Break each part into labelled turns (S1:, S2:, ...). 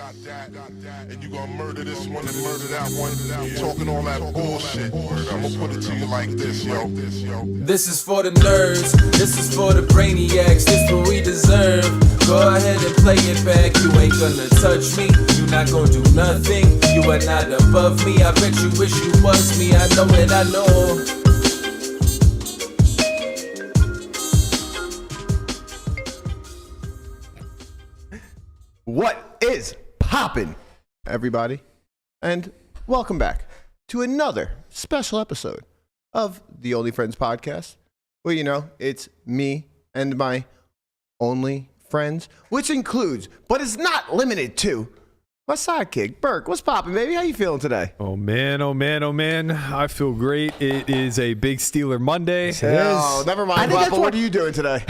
S1: and you gonna murder this one and murder that one. Talking all that bullshit. I'm gonna put it to you like this, yo.
S2: This is for the nerds, this is for the brainiacs, this what we deserve. Go ahead and play it back, you ain't gonna touch me, you not gonna do nothing, you are not above me. I bet you wish you was me, I know it, I know.
S3: What is poppin', everybody? And welcome back to another special episode of the Only Friends podcast. Well, you know, it's me and my only friends, which includes, but is not limited to, my sidekick, Burke. What's poppin', baby? How you feeling today?
S4: Oh, man. I feel great. It is a big Steeler Monday.
S3: Oh, never mind, Papa. What are you doing today?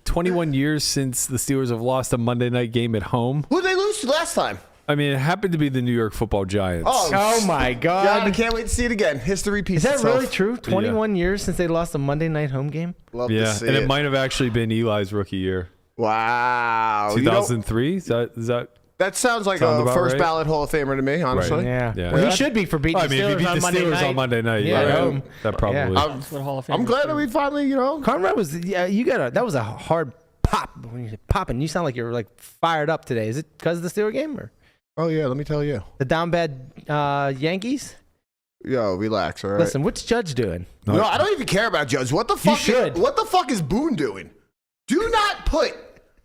S4: 21 years since the Steelers have lost a Monday night game at home.
S3: Who'd they lose to last time?
S4: I mean, it happened to be the New York Football Giants.
S5: Oh my God.
S3: God, I can't wait to see it again. History repeats
S5: Is that
S3: itself.
S5: really true? 21 years since they lost a Monday night home game?
S3: Love to
S4: Yeah,
S3: see
S4: and it might have actually been Eli's rookie year.
S3: Wow.
S4: 2003? Is that
S3: That sounds like
S4: Sound
S3: a
S4: about
S3: first
S4: right?
S3: ballot Hall of Famer to me, honestly.
S5: Yeah.
S4: Yeah.
S5: Well, he should be for beating
S4: I mean,
S5: the
S4: if he
S5: Steelers
S4: beat the
S5: on Monday
S4: Steelers
S5: night.
S4: on Monday night,
S5: Yeah,
S4: yeah,
S5: home.
S4: that probably.
S5: Yeah.
S3: I'm glad that we finally,
S5: Conrad was, that was a hard pop. When you said popping, you sound like you're like fired up today. Is it because of the Steelers game or
S3: Oh, yeah, let me tell you.
S5: the down bad Yankees?
S3: Yo, relax, all right?
S5: Listen, what's Judge doing?
S3: No, I don't even care about Judge. What the fuck?
S5: should.
S3: What the fuck is Boone doing? Do not put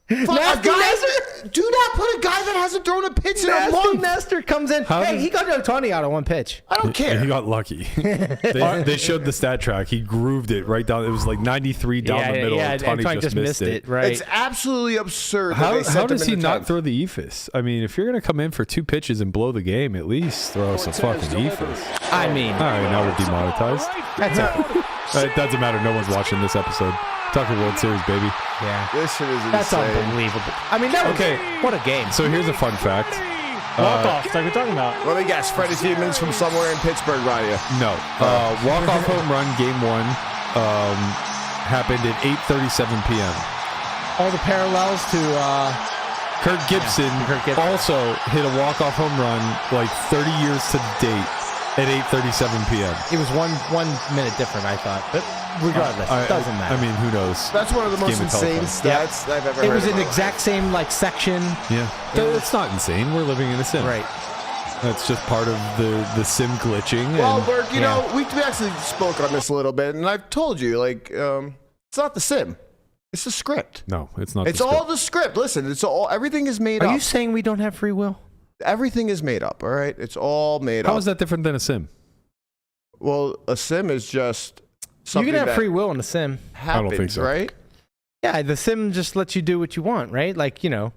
S3: do
S5: Nasty
S3: not put a guy that hasn't thrown a pitch in a
S5: Nasty
S3: month.
S5: Nestor comes in. He got Ohtani out on one pitch.
S3: I don't care.
S4: And he got lucky. they showed the stat track. He grooved it right down. It was like 93 down the middle.
S5: Yeah,
S4: Ohtani just missed it.
S5: Right.
S3: It's absolutely absurd.
S4: How does he not throw the eephus? I mean, if you're going to come in for 2 pitches and blow the game, at least throw some fucking eephus.
S5: I mean,
S4: All right, now we're demonetized.
S5: that's
S4: It doesn't matter. No one's watching this episode. Talking World Series, baby.
S5: yeah.
S3: This shit is insane.
S5: That's unbelievable. I mean, what a game.
S4: So here's a fun fact.
S6: Walk-offs, like we're talking about.
S3: Let me guess. Freddie Siemens from somewhere in Pittsburgh, right here.
S4: No. Walk-off home run, game 1, happened at 8:37 p.m.
S5: All the parallels to
S4: Kirk Gibson also hit a walk-off home run like 30 years to the date at 8:37 p.m.
S5: it was one minute different, I thought. But regardless, it doesn't matter.
S4: I mean, who knows?
S3: That's one of the most
S4: Game of
S3: insane
S4: telephone.
S3: stats I've ever heard.
S5: it was
S3: in
S5: an
S3: my life.
S5: exact same like section.
S4: Yeah. It's not insane. We're living in a sim.
S5: Right.
S4: That's just part of the sim glitching.
S3: Well,
S4: and
S3: Burke, you know, we actually spoke on this a little bit, and I've told you, like, it's not the sim. It's the script.
S4: no, it's not.
S3: It's
S4: the
S3: all
S4: script.
S3: the script. Listen, it's all, everything is made
S5: Are
S3: up.
S5: you saying we don't have free will?
S3: Everything is made up, all right? It's all made up.
S4: How is that different than a sim?
S3: Well, a sim is just something
S5: You can have
S3: that
S5: free will in the sim.
S3: happens,
S4: think so.
S3: right?
S5: Yeah, the sim just lets you do what you want, right? Like,
S4: No,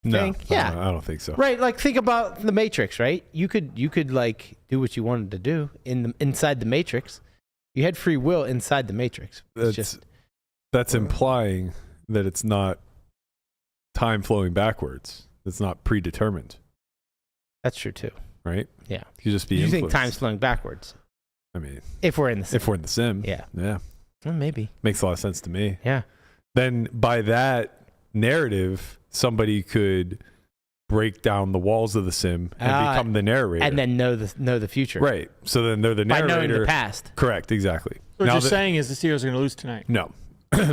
S5: yeah.
S4: I don't think so.
S5: Right, like think about the Matrix, right? You could like do what you wanted to do inside the Matrix. You had free will inside the Matrix.
S4: That's implying that it's not time flowing backwards. It's not predetermined,
S5: That's true too.
S4: right?
S5: Yeah.
S4: You just be
S5: You think
S4: influenced.
S5: time's flowing backwards
S4: I mean,
S5: if we're in the sim?
S4: if we're in the sim,
S5: Yeah.
S4: yeah,
S5: Well, maybe.
S4: makes a lot of sense to me.
S5: Yeah.
S4: Then by that narrative, somebody could break down the walls of the sim and become the narrator,
S5: And then know the future.
S4: right. So then they're the
S5: By
S4: narrator.
S5: knowing the past.
S4: Correct. Exactly.
S6: What
S4: Now
S6: you're
S4: that-
S6: saying is the Steelers are going to lose tonight.
S4: no,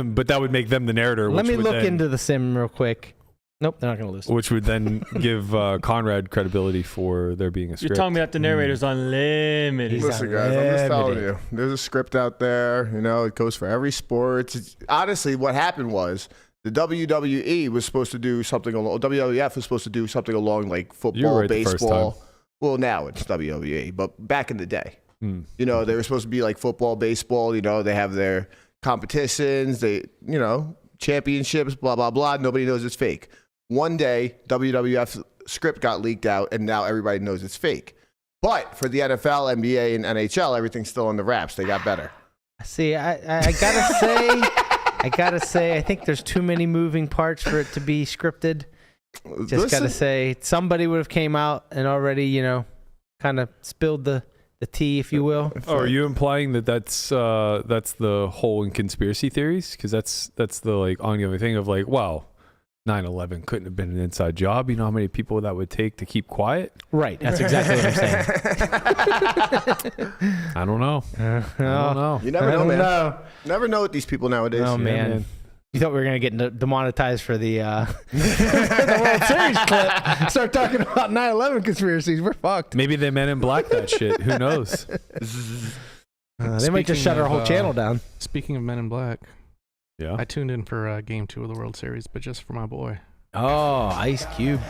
S4: but that would make them the narrator.
S5: Let
S4: which
S5: me
S4: would
S5: look
S4: then-
S5: into the sim real quick. Nope, they're not going to lose.
S4: which would then give Conrad credibility for there being a
S6: You're
S4: script.
S6: telling me that the narrator's unlimited.
S5: He's
S3: Listen, guys, I'm just telling
S5: unlimited.
S3: you. There's a script out there. You know, it goes for every sport. Honestly, what happened was the WWE was supposed to do something along. WWF was supposed to do something along like
S4: You were
S3: football,
S4: right the first
S3: baseball.
S4: time.
S3: Well, now it's WWE, but back in the day,
S4: Hmm.
S3: you know, they were supposed to be like football, baseball. You know, they have their competitions. They, you know, championships. Blah blah blah. Nobody knows it's fake. One day, WWF script got leaked out, and now everybody knows it's fake. But for the NFL, NBA, and NHL, everything's still on the wraps. They got better.
S5: See, I gotta say, I think there's too many moving parts for it to be scripted. Just gotta say, somebody would have came out and already, kind of spilled the tea, if you will.
S4: Oh, are you implying that that's the whole in conspiracy theories? Because that's the like ongoing thing of like, wow, 9/11 couldn't have been an inside job. You know how many people that would take to keep quiet?
S5: Right. That's exactly what I'm saying.
S4: I don't know. I don't know.
S3: You never know, man. Never know with these people nowadays.
S5: Oh, man. You thought we were going to get demonetized for the World Series clip. Start talking about 9/11 conspiracies. We're fucked.
S4: Maybe they Men in Black that shit. Who knows?
S5: They might just shut our whole channel down.
S7: Speaking of Men in Black,
S4: Yeah.
S7: I tuned in for Game 2 of the World Series, but just for my boy.
S5: Oh, Ice Cube.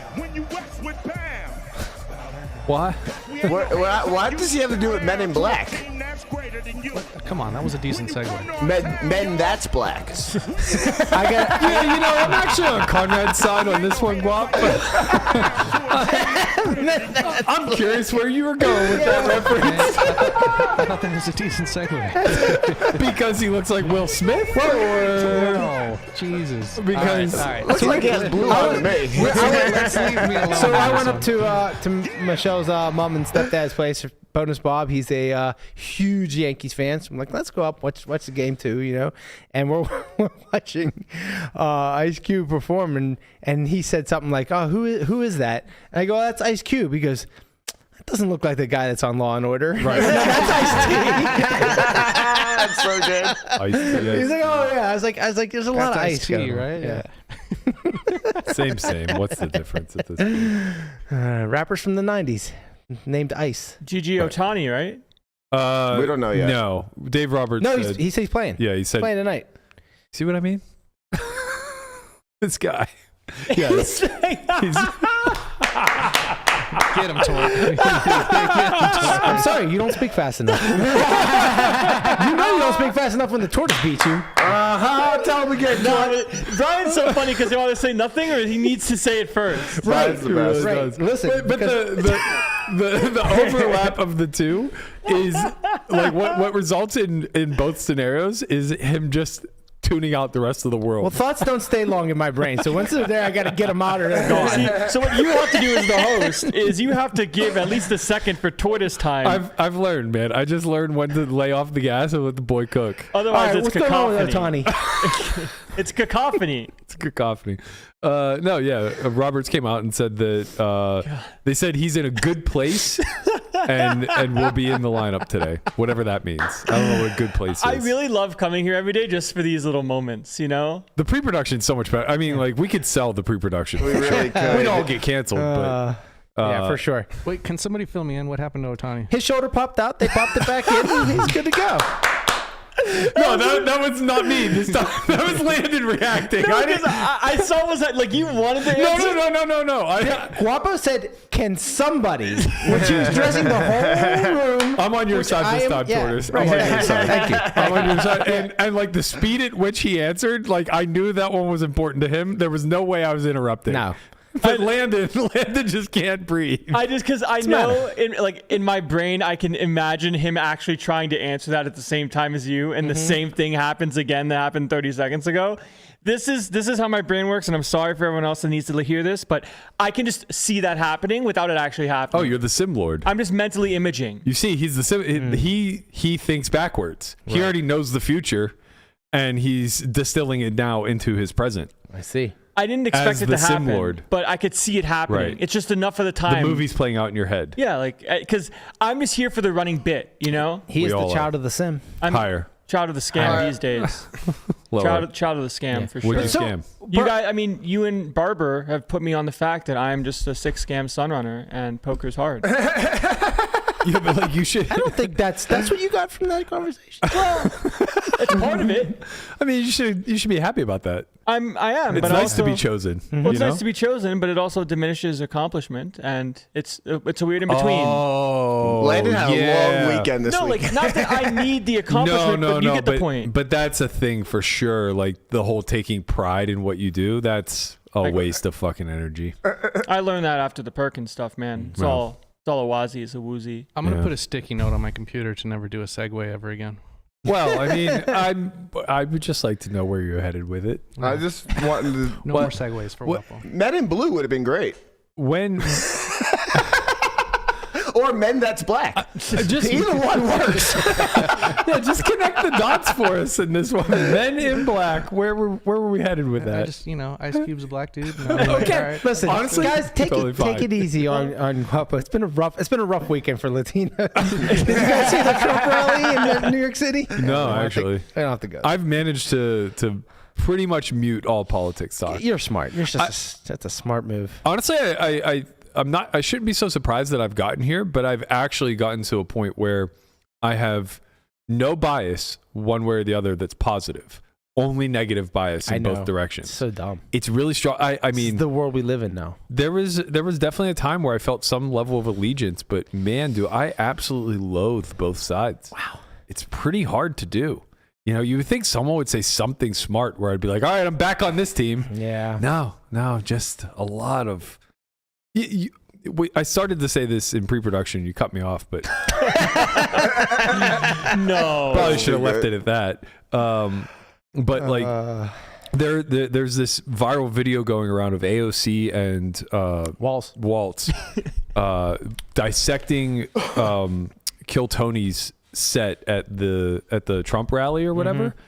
S4: What?
S3: What does he have to do with Men in Black?
S7: Come on, that was a decent segue.
S3: Men that's black.
S4: I'm actually on Conrad's side on this one, Guap. I'm curious where you were going with that reference.
S7: I thought that was a decent segue.
S4: Because he looks like Will Smith? Or
S7: Oh, Jesus.
S4: because
S7: All right.
S3: Looks like he has blue on to me.
S7: Let's leave me alone.
S5: So I went up to Michelle's mom and stepdad's place. Bonus Bob, he's a huge Yankees fan. So I'm like, let's go up, watch the game too, you know. And we're watching Ice Cube perform, and he said something like, "Oh, who is that?" And I go, "That's Ice Cube." He goes, "That doesn't look like the guy that's on Law and Order."
S4: Right.
S5: That's Ice-T.
S3: That's so good.
S5: He's like, "Oh yeah." I was like, "There's a lot of ice
S7: Ice-T,
S5: going on."
S7: right?
S5: Yeah.
S4: Same. What's the difference at this point?
S5: Rappers from the '90s named Ice.
S6: Gigi Otani, right?
S3: We don't know yet.
S4: No. Dave Roberts
S5: No,
S4: said,
S5: he said he's playing.
S4: yeah, he said,
S5: Playing tonight.
S4: see what I mean? This guy. Yeah, he's
S7: Get him, Tor.
S5: I'm sorry, you don't speak fast enough. You know you don't speak fast enough when the tortoise beats you.
S3: Tell him again.
S6: Brian's so funny because he wants to say nothing, or he needs to say it first.
S3: Brian's the best.
S5: Right. Listen,
S4: but the overlap of the two is like what results in both scenarios is him just tuning out the rest of the world.
S5: well, thoughts don't stay long in my brain. So once they're there, I got to get them out or they're gone.
S6: See, so what you have to do as the host is you have to give at least a second for tortoise time.
S4: I've learned, man. I just learned when to lay off the gas and let the boy cook.
S5: All
S6: Otherwise,
S5: right,
S6: it's
S5: what's going on with
S6: cacophony.
S5: Otani?
S6: It's cacophony.
S4: It's cacophony. No, yeah. Roberts came out and said that they said he's in a good place and will be in the lineup today, whatever that means. I don't know what a good place is.
S6: I really love coming here every day just for these little moments, you know?
S4: The pre-production's so much better. I mean, like we could sell the pre-production.
S3: We really could.
S4: We'd all get canceled, but
S5: Yeah, for sure.
S7: Wait, can somebody fill me in? What happened to Otani?
S5: His shoulder popped out. They popped it back in. And he's good to go.
S4: no, that was not me this time. That was Landon reacting.
S6: No,
S4: I
S6: because
S4: didn't.
S6: I saw was that like you wanted to answer.
S4: No.
S5: Guapo said, "Can somebody?" When she was dressing the whole room.
S4: I'm on your side this time, Tortoise. I'm on your side.
S5: Thank you.
S4: I'm on your side. And like the speed at which he answered, like I knew that one was important to him. There was no way I was interrupting.
S5: No.
S4: But Landon just can't breathe.
S6: I just because I know in my brain I can imagine him actually trying to answer that at the same time as you, and the same thing happens again that happened 30 seconds ago. This is how my brain works, and I'm sorry for everyone else that needs to hear this, but I can just see that happening without it actually happening.
S4: Oh, you're the sim lord.
S6: I'm just mentally imaging.
S4: You see, he's the sim. He thinks backwards. Right. He already knows the future, and he's distilling it now into his present.
S5: I see.
S6: I didn't expect it to happen,
S4: Lord.
S6: but I could see it happening.
S4: Right.
S6: It's just enough of the time.
S4: The movie's playing out in your head.
S6: Yeah, like because I'm just here for the running bit, you know.
S5: He is the
S4: all
S5: child of the sim.
S6: I'm
S4: Higher.
S6: child of the scam these days.
S4: Lower.
S6: Child of the scam for
S4: What'd
S6: sure.
S4: you scam?
S6: You guys, I mean, you and Barber have put me on the fact that I'm just a 6 scam sunrunner and poker's hard.
S4: Yeah, but like you should.
S5: I don't think that's what you got from that conversation.
S6: Well, it's part of it.
S4: I mean, you should be happy about that.
S6: I am.
S4: It's
S6: but
S4: nice
S6: also,
S4: to be chosen.
S6: Well, it's nice to be chosen, but it also diminishes accomplishment, and it's a weird in between.
S4: Oh,
S3: Landon had a long weekend this
S6: No,
S3: week.
S6: like not that I need the accomplishment, but you get the point.
S4: But that's a thing for sure. Like the whole taking pride in what you do. That's a waste of fucking energy.
S6: I learned that after the Perkins stuff, man. It's all a wazi, it's a woozy.
S7: I'm going to put a sticky note on my computer to never do a segue ever again.
S4: Well, I mean, I would just like to know where you're headed with it.
S3: I just wanted to.
S7: No more segues for Waffle.
S3: Men in Blue would have been great.
S4: When
S3: or Men That's Black. Either one works.
S4: Yeah, just connect the dots for us in this one. Men in Black. Where were we headed with
S7: I
S4: that?
S7: just, Ice Cube's a black dude. And I'm like,
S4: Okay.
S7: all right.
S5: Listen,
S4: Honestly,
S5: guys, take
S4: totally fine.
S5: it easy on Guapo. It's been a rough weekend for Latino. Did you guys see the Trump rally in New York City?
S4: No,
S5: I
S4: actually.
S5: I don't have to go.
S4: I've managed to pretty much mute all politics talk.
S5: You're smart. You're just that's a smart move.
S4: Honestly, I shouldn't be so surprised that I've gotten here, but I've actually gotten to a point where I have no bias one way or the other that's positive. Only negative bias in both directions.
S5: It's so dumb.
S4: It's really strong. I mean,
S5: it's the world we live in now.
S4: there was definitely a time where I felt some level of allegiance, but man, do I absolutely loathe both sides. Wow. It's pretty hard to do. You would think someone would say something smart where I'd be like, all right, I'm back on this team.
S5: Yeah.
S4: No, just a lot of... I started to say this in pre-production. You cut me off, but
S6: No.
S4: probably should have left it at that. But like, there's this viral video going around of AOC and Waltz dissecting Kill Tony's set at the Trump rally or whatever. Mm-hmm.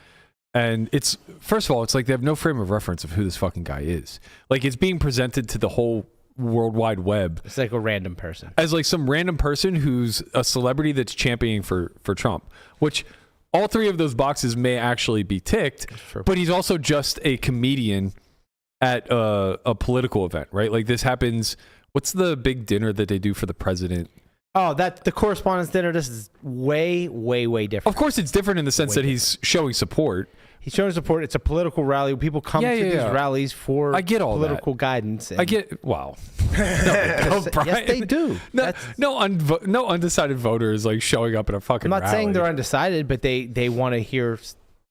S4: And it's, first of all, it's like they have no frame of reference of who this fucking guy is. Like, it's being presented to the whole World Wide Web.
S5: It's like a random person.
S4: As like some random person who's a celebrity that's championing for Trump, which all three of those boxes may actually be ticked, but he's also just a comedian at a political event, right? Like, this happens. What's the big dinner that they do for the president?
S5: Oh, the correspondence dinner. This is way, way, way different.
S4: Of course, it's different in the sense that he's showing support.
S5: He's showing support. It's a political rally. People come to these rallies for political guidance.
S4: I get. Wow. No, Brian.
S5: Yes, they do.
S4: No undecided voters like showing up at a fucking
S5: I'm not
S4: rally.
S5: saying they're undecided, but they want to hear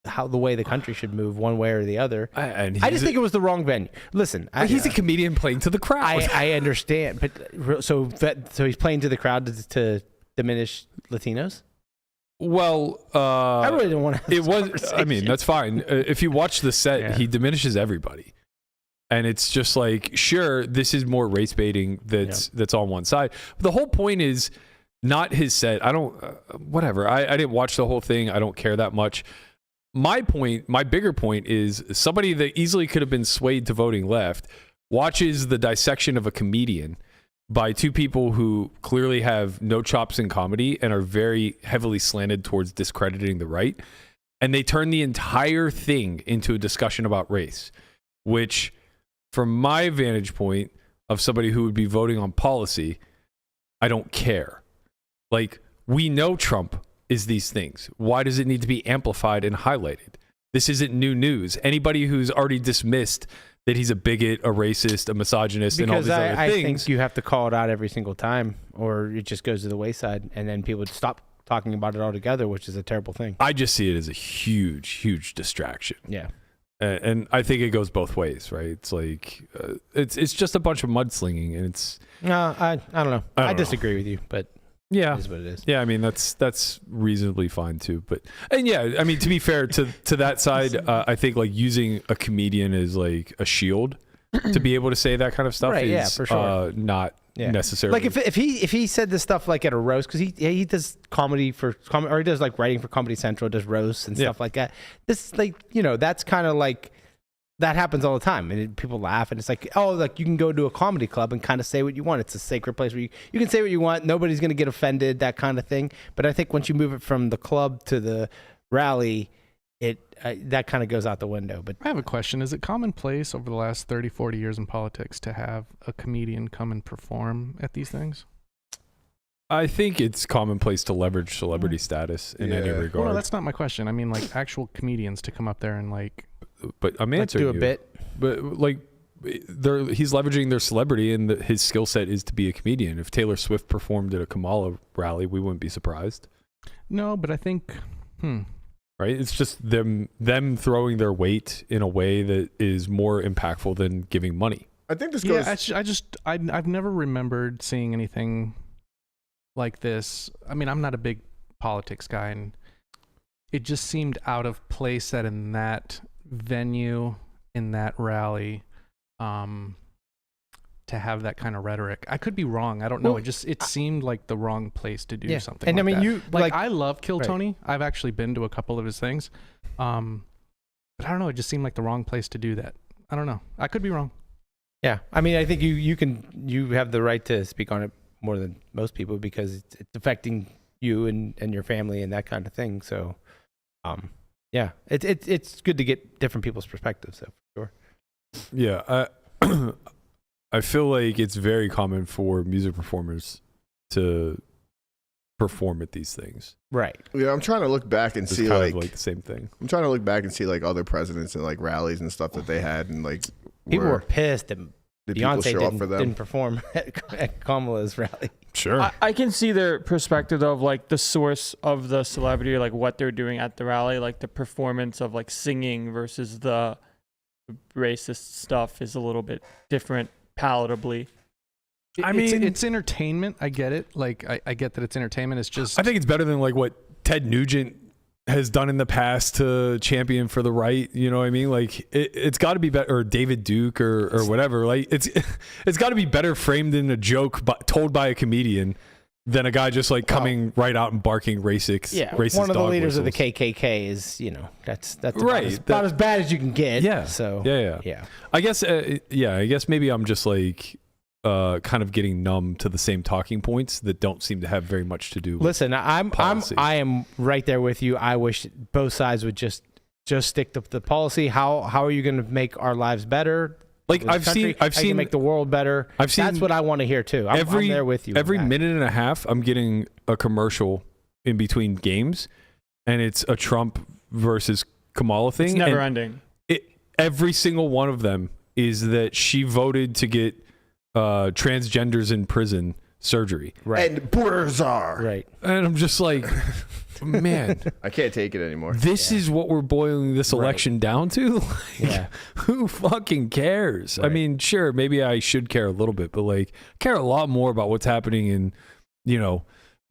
S5: how the way the country should move one way or the other. I just think it was the wrong venue. Listen,
S4: he's a comedian playing to the crowd.
S5: I understand, but so he's playing to the crowd to diminish Latinos.
S4: Well,
S5: I really don't want to.
S4: It was. I mean, that's fine. If you watch the set, he diminishes everybody, and it's just like, sure, this is more race baiting. That's on one side. But the whole point is not his set. I don't. Whatever. I didn't watch the whole thing. I don't care that much. My bigger point is somebody that easily could have been swayed to voting left watches the dissection of a comedian by two people who clearly have no chops in comedy and are very heavily slanted towards discrediting the right. And they turn the entire thing into a discussion about race, which from my vantage point of somebody who would be voting on policy, I don't care. Like, we know Trump is these things. Why does it need to be amplified and highlighted? This isn't new news. Anybody who's already dismissed that he's a bigot, a racist, a misogynist, and all these other things.
S5: I think you have to call it out every single time, or it just goes to the wayside, and then people stop talking about it altogether, which is a terrible thing.
S4: I just see it as a huge, huge distraction.
S5: Yeah.
S4: And I think it goes both ways, right? It's like, it's just a bunch of mudslinging, and it's...
S5: No, I don't know. I disagree with you, but...
S4: Yeah,
S5: it is what it is.
S4: Yeah, I mean that's reasonably fine too. But I mean, to be fair to that side, I think like using a comedian as like a shield to be able to say that kind of stuff is
S5: for sure.
S4: Not necessarily.
S5: Like if he said this stuff like at a roast, because he does comedy or he does like writing for Comedy Central, does roasts and stuff like that. This like that's kind of like. That happens all the time, and people laugh, and it's like, oh, like you can go to a comedy club and kind of say what you want. It's a sacred place where you can say what you want. Nobody's going to get offended, that kind of thing. But I think once you move it from the club to the rally, that kind of goes out the window. But
S7: I have a question. Is it commonplace over the last 30, 40 years in politics to have a comedian come and perform at these things?
S4: I think it's commonplace to leverage celebrity status in any regard.
S7: Well, no, that's not my question. I mean, like actual comedians to come up there and like...
S4: But I'm answering
S5: do a bit.
S4: But like, he's leveraging their celebrity, and his skill set is to be a comedian. If Taylor Swift performed at a Kamala rally, we wouldn't be surprised.
S7: No, but I think,
S4: right? It's just them throwing their weight in a way that is more impactful than giving money.
S3: I think this goes.
S7: I've never remembered seeing anything like this. I mean, I'm not a big politics guy, and it just seemed out of place that in that venue, in that rally, to have that kind of rhetoric. I could be wrong. I don't know. It seemed like the wrong place to do something.
S5: And
S7: like
S5: I mean,
S7: that.
S5: you
S7: like I love Kill Tony. I've actually been to a couple of his things, but I don't know. It just seemed like the wrong place to do that. I don't know. I could be wrong.
S5: Yeah, I mean, I think you have the right to speak on it more than most people because it's affecting you and your family and that kind of thing. So, yeah, it's good to get different people's perspectives. So for sure.
S4: Yeah, I feel like it's very common for music performers to perform at these things.
S5: Right.
S3: Yeah, I'm trying to look back and
S4: It's
S3: see
S4: kind
S3: like
S4: of the same thing.
S3: I'm trying to look back and see like other presidents and like rallies and stuff that they had and like
S5: People were pissed that
S3: did people
S5: Beyonce
S3: show up for them?
S5: didn't perform at Kamala's rally.
S4: Sure.
S6: I can see their perspective of like the source of the celebrity, like what they're doing at the rally, like the performance of like singing versus the racist stuff is a little bit different palatably.
S4: I mean,
S7: it's entertainment. I get it. Like I get that it's entertainment. It's just
S4: I think it's better than like what Ted Nugent has done in the past to champion for the right. You know what I mean? Like it's got to be better, or David Duke or whatever. Like it's got to be better framed in a joke told by a comedian than a guy just like coming right out and barking racist.
S5: Yeah,
S4: racist
S5: one of the
S4: dog
S5: leaders
S4: whistles.
S5: of the KKK is that's
S4: Right.
S5: about as bad as you can get.
S4: Yeah.
S5: So
S4: Yeah. I guess I guess maybe I'm just like kind of getting numb to the same talking points that don't seem to have very much to do with
S5: Listen,
S4: policy.
S5: I am right there with you. I wish both sides would just stick to the policy. How are you going to make our lives better?
S4: Like
S5: This
S4: I've
S5: country? How you
S4: seen
S5: make the world better.
S4: I've seen
S5: that's what I want to hear too. I'm there with you.
S4: Every
S5: on that.
S4: minute and a half, I'm getting a commercial in between games, and it's a Trump versus Kamala thing.
S6: It's never
S4: and
S6: ending.
S4: Every single one of them is that she voted to get transgenders in prison surgery.
S5: Right.
S3: And borders are.
S5: Right.
S4: And I'm just like, man,
S3: I can't take it anymore.
S4: this is what we're boiling this election down to? Like,
S5: Yeah.
S4: who fucking cares? I
S5: Right.
S4: mean, sure, maybe I should care a little bit, but like, I care a lot more about what's happening in,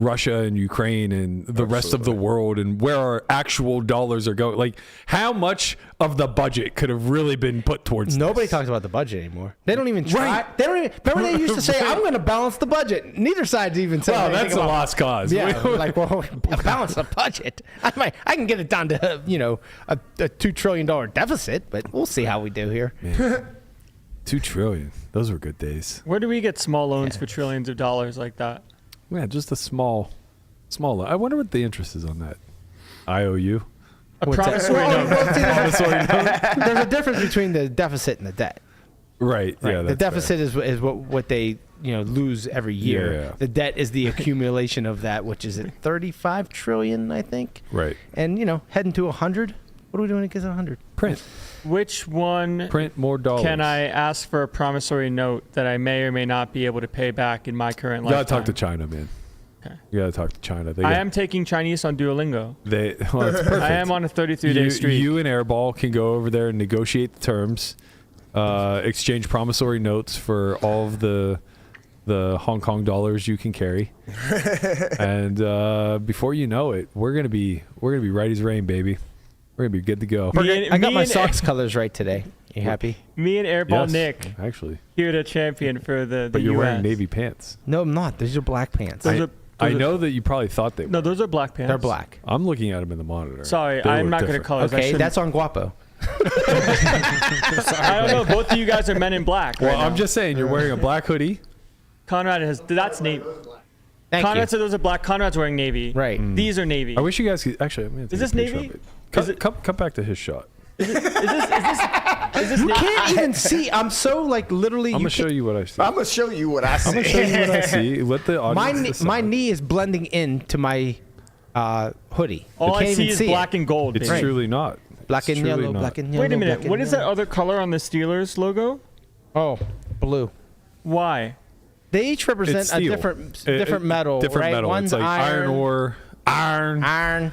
S4: Russia and Ukraine and the rest of the world and where our actual dollars are going. Like, how much of the budget could have really been put towards
S5: Nobody
S4: this?
S5: talks about the budget anymore. They don't even try.
S4: Right.
S5: They don't even. Remember they used to say,
S4: Right.
S5: "I'm going to balance the budget." Neither side's even saying.
S4: Well,
S5: anything
S4: that's a
S5: about-
S4: lost cause.
S5: Yeah, like, well, balance the budget. I can get it down to a $2 trillion deficit, but we'll see how we do here.
S4: $2 trillion. Those were good days.
S6: Where do we get small loans for trillions of dollars like that?
S4: Yeah, just a small. I wonder what the interest is on that. IOU.
S6: A
S5: What's that?
S6: promissory
S5: Well,
S6: note.
S5: There's a difference between the deficit and the debt.
S4: Right. Yeah.
S5: The deficit is what they lose every year.
S4: Yeah.
S5: The debt is the accumulation of that, which is at 35 trillion, I think.
S4: Right.
S5: And heading to 100. What are we doing to get to 100?
S4: Print more dollars.
S6: Can I ask for a promissory note that I may or may not be able to pay back in my current
S4: You gotta
S6: lifetime?
S4: talk to China, man.
S6: Okay.
S4: You gotta talk to China.
S6: I am taking Chinese on Duolingo.
S4: That's perfect.
S6: I am on a 33-day streak.
S4: You and Airball can go over there and negotiate the terms, exchange promissory notes for all of the Hong Kong dollars you can carry, and before you know it, we're gonna be right as rain, baby. We're gonna be good to go.
S5: I got my socks colors right today. You happy?
S6: Me and Airball
S4: Yes,
S6: Nick
S4: actually,
S6: here to champion for the
S4: but you're
S6: US.
S4: wearing navy pants.
S5: No, I'm not. These are black pants.
S6: Those are-
S4: I
S6: those are-
S4: know that you probably thought they were.
S6: No, those are black pants.
S5: They're black.
S4: I'm looking at them in the monitor.
S6: Sorry,
S4: They
S6: I'm
S4: look
S6: not good at
S4: different.
S6: colors. I
S5: Okay,
S6: shouldn't-
S5: that's on Guapo.
S6: I don't know. Both of you guys are men in black.
S4: Well,
S6: right
S4: I'm
S6: now.
S4: just saying you're wearing a black hoodie.
S6: Conrad has. That's navy.
S5: Thank
S6: Conrad
S5: you.
S6: said those are black. Conrad's wearing navy.
S5: Right.
S6: These are navy.
S4: I wish you guys could actually. I'm gonna take
S6: Is this
S4: a picture
S6: navy?
S4: of it.
S6: Is it-
S4: Come back to his shot.
S6: Is this
S5: You
S6: navy?
S5: can't even see. I'm so literally.
S4: I'm gonna show you what I see.
S3: I'm gonna show you what I see.
S4: I'm gonna show you what I see. Let the audience
S5: My
S4: decide.
S5: knee is blending into my hoodie.
S6: All
S5: You
S6: I
S5: can't
S6: see
S5: even
S6: is
S5: see
S6: black and gold.
S4: It's
S6: baby.
S4: truly not.
S5: Black
S4: It's
S5: and
S4: truly
S5: yellow.
S4: not.
S5: Black and yellow.
S6: Wait a minute.
S5: black and
S6: What is that
S5: yellow.
S6: other color on the Steelers logo?
S5: Oh, blue.
S6: Why?
S5: They each represent
S4: It's
S5: a
S4: steel.
S5: different metal.
S4: Different
S5: right?
S4: metal.
S5: One's
S4: It's like iron ore, iron.
S5: Iron.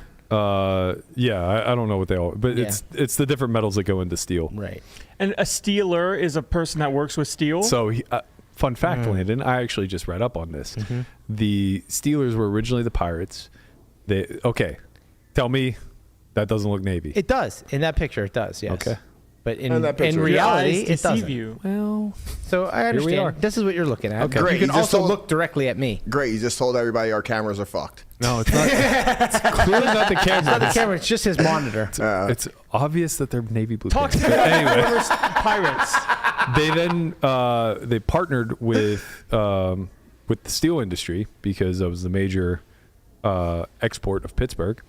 S4: Yeah, I don't know what they all, but
S5: Yeah.
S4: it's the different metals that go into steel.
S5: Right.
S6: And a steeler is a person that works with steel.
S4: So, fun fact, Landon, I actually just read up on this. The Steelers were originally the Pirates. Tell me that doesn't look Navy.
S5: It does. In that picture, it does. Yes.
S4: Okay.
S5: But in
S3: And that picture.
S6: Your
S5: reality,
S6: eyes
S5: it
S6: deceive
S5: doesn't.
S6: you.
S4: Well,
S5: So I
S4: we are.
S5: understand. This is what you're looking at.
S4: Okay.
S5: You
S3: Great.
S5: can
S3: You just
S5: also
S3: told-
S5: look directly at me.
S3: Great. You just told everybody our cameras are fucked.
S4: no, it's not. It's clearly not the camera.
S5: Not the camera. It's just his monitor.
S4: It's obvious that they're navy blue.
S6: Talk to
S4: pants.
S6: me
S4: But
S6: about
S4: anyway,
S6: former pirates.
S4: they then they partnered with the steel industry because it was the major export of Pittsburgh,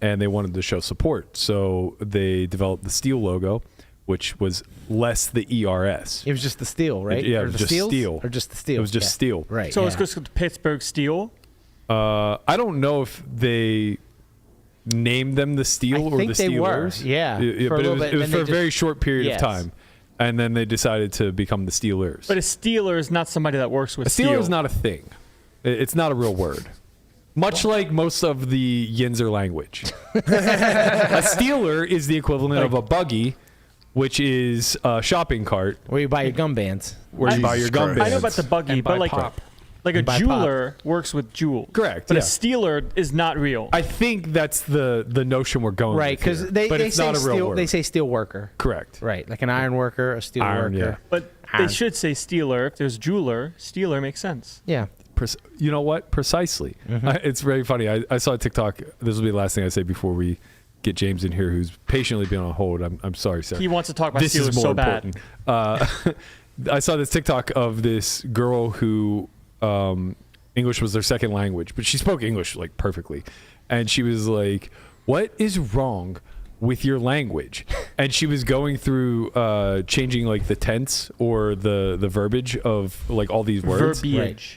S4: and they wanted to show support. So they developed the steel logo, which was less the ERS.
S5: It was just the steel, right?
S4: Yeah,
S5: Or
S4: it was
S5: the
S4: just
S5: steels?
S4: steel.
S5: Or just the steel.
S4: It was just steel.
S5: Right.
S6: So
S5: yeah.
S6: it's just Pittsburgh Steel.
S4: I don't know if they named them the Steel
S5: I
S4: or
S5: think
S4: the
S5: they were,
S4: Steelers.
S5: yeah,
S4: Yeah,
S5: for a
S4: but
S5: little bit,
S4: it was
S5: and
S4: for
S5: they
S4: a very
S5: just-
S4: short period
S5: Yes.
S4: of time, and then they decided to become the Steelers.
S6: But a Steeler is not somebody that works with
S4: A
S6: steel.
S4: Steeler is not a thing. It's not a real word. Much like most of the Yinzer language. A Steeler is the equivalent of a buggy, which is a shopping cart
S5: Where you buy your gum bands.
S4: where you buy your gum
S3: Christ.
S6: I know
S4: bands.
S6: about the buggy,
S7: And
S6: but
S7: buy
S6: like
S7: pop.
S6: like a
S5: And buy
S6: jeweler works with jewels.
S4: Correct,
S6: But
S4: yeah.
S6: a Steeler is not real.
S4: I think that's the notion we're going
S5: Right,
S4: with
S5: because
S4: here.
S5: they,
S4: but
S5: they
S4: it's
S5: say
S4: not a real
S5: steel.
S4: word.
S5: They say steel worker.
S4: Correct.
S5: Right, like an iron worker, a steel
S4: Iron,
S5: worker.
S4: yeah.
S6: but they should say Steeler. If there's jeweler, Steeler makes sense.
S5: Yeah.
S4: You know what? Precisely. It's very funny. I saw a TikTok. This will be the last thing I say before we get James in here, who's patiently been on hold. I'm sorry, sir.
S6: He wants to talk about
S4: This
S6: Steelers
S4: is more
S6: so bad.
S4: important. I saw this TikTok of this girl who English was their second language, but she spoke English like perfectly, and she was like, "What is wrong with your language?" And she was going through changing like the tense or the verbiage of like all these words,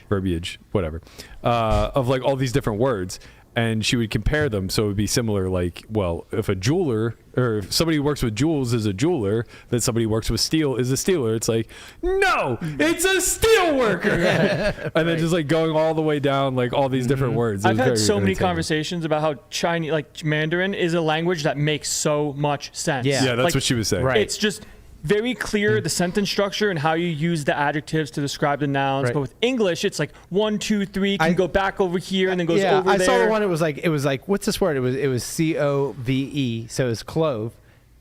S4: verbiage, whatever, of like all these different words. And she would compare them, so it would be similar. Like, well, if a jeweler or if somebody who works with jewels is a jeweler, then somebody who works with steel is a steeler. It's like, no, it's a steel worker. And then just like going all the way down, like all these different words. It
S6: I've
S4: was
S6: had
S4: very
S6: so many
S4: entertaining.
S6: conversations about how Chinese, like Mandarin, is a language that makes so much sense.
S5: Yeah.
S4: Yeah, that's
S6: Like,
S4: what she was saying.
S5: Right.
S6: It's just very clear the sentence structure and how you use the adjectives to describe the nouns.
S5: Right.
S6: But with English, it's like 1, 2, 3 can go back over here and then goes
S5: yeah,
S6: over
S5: I
S6: there.
S5: saw the one. It was like what's this word? It was COVE. So it's clove,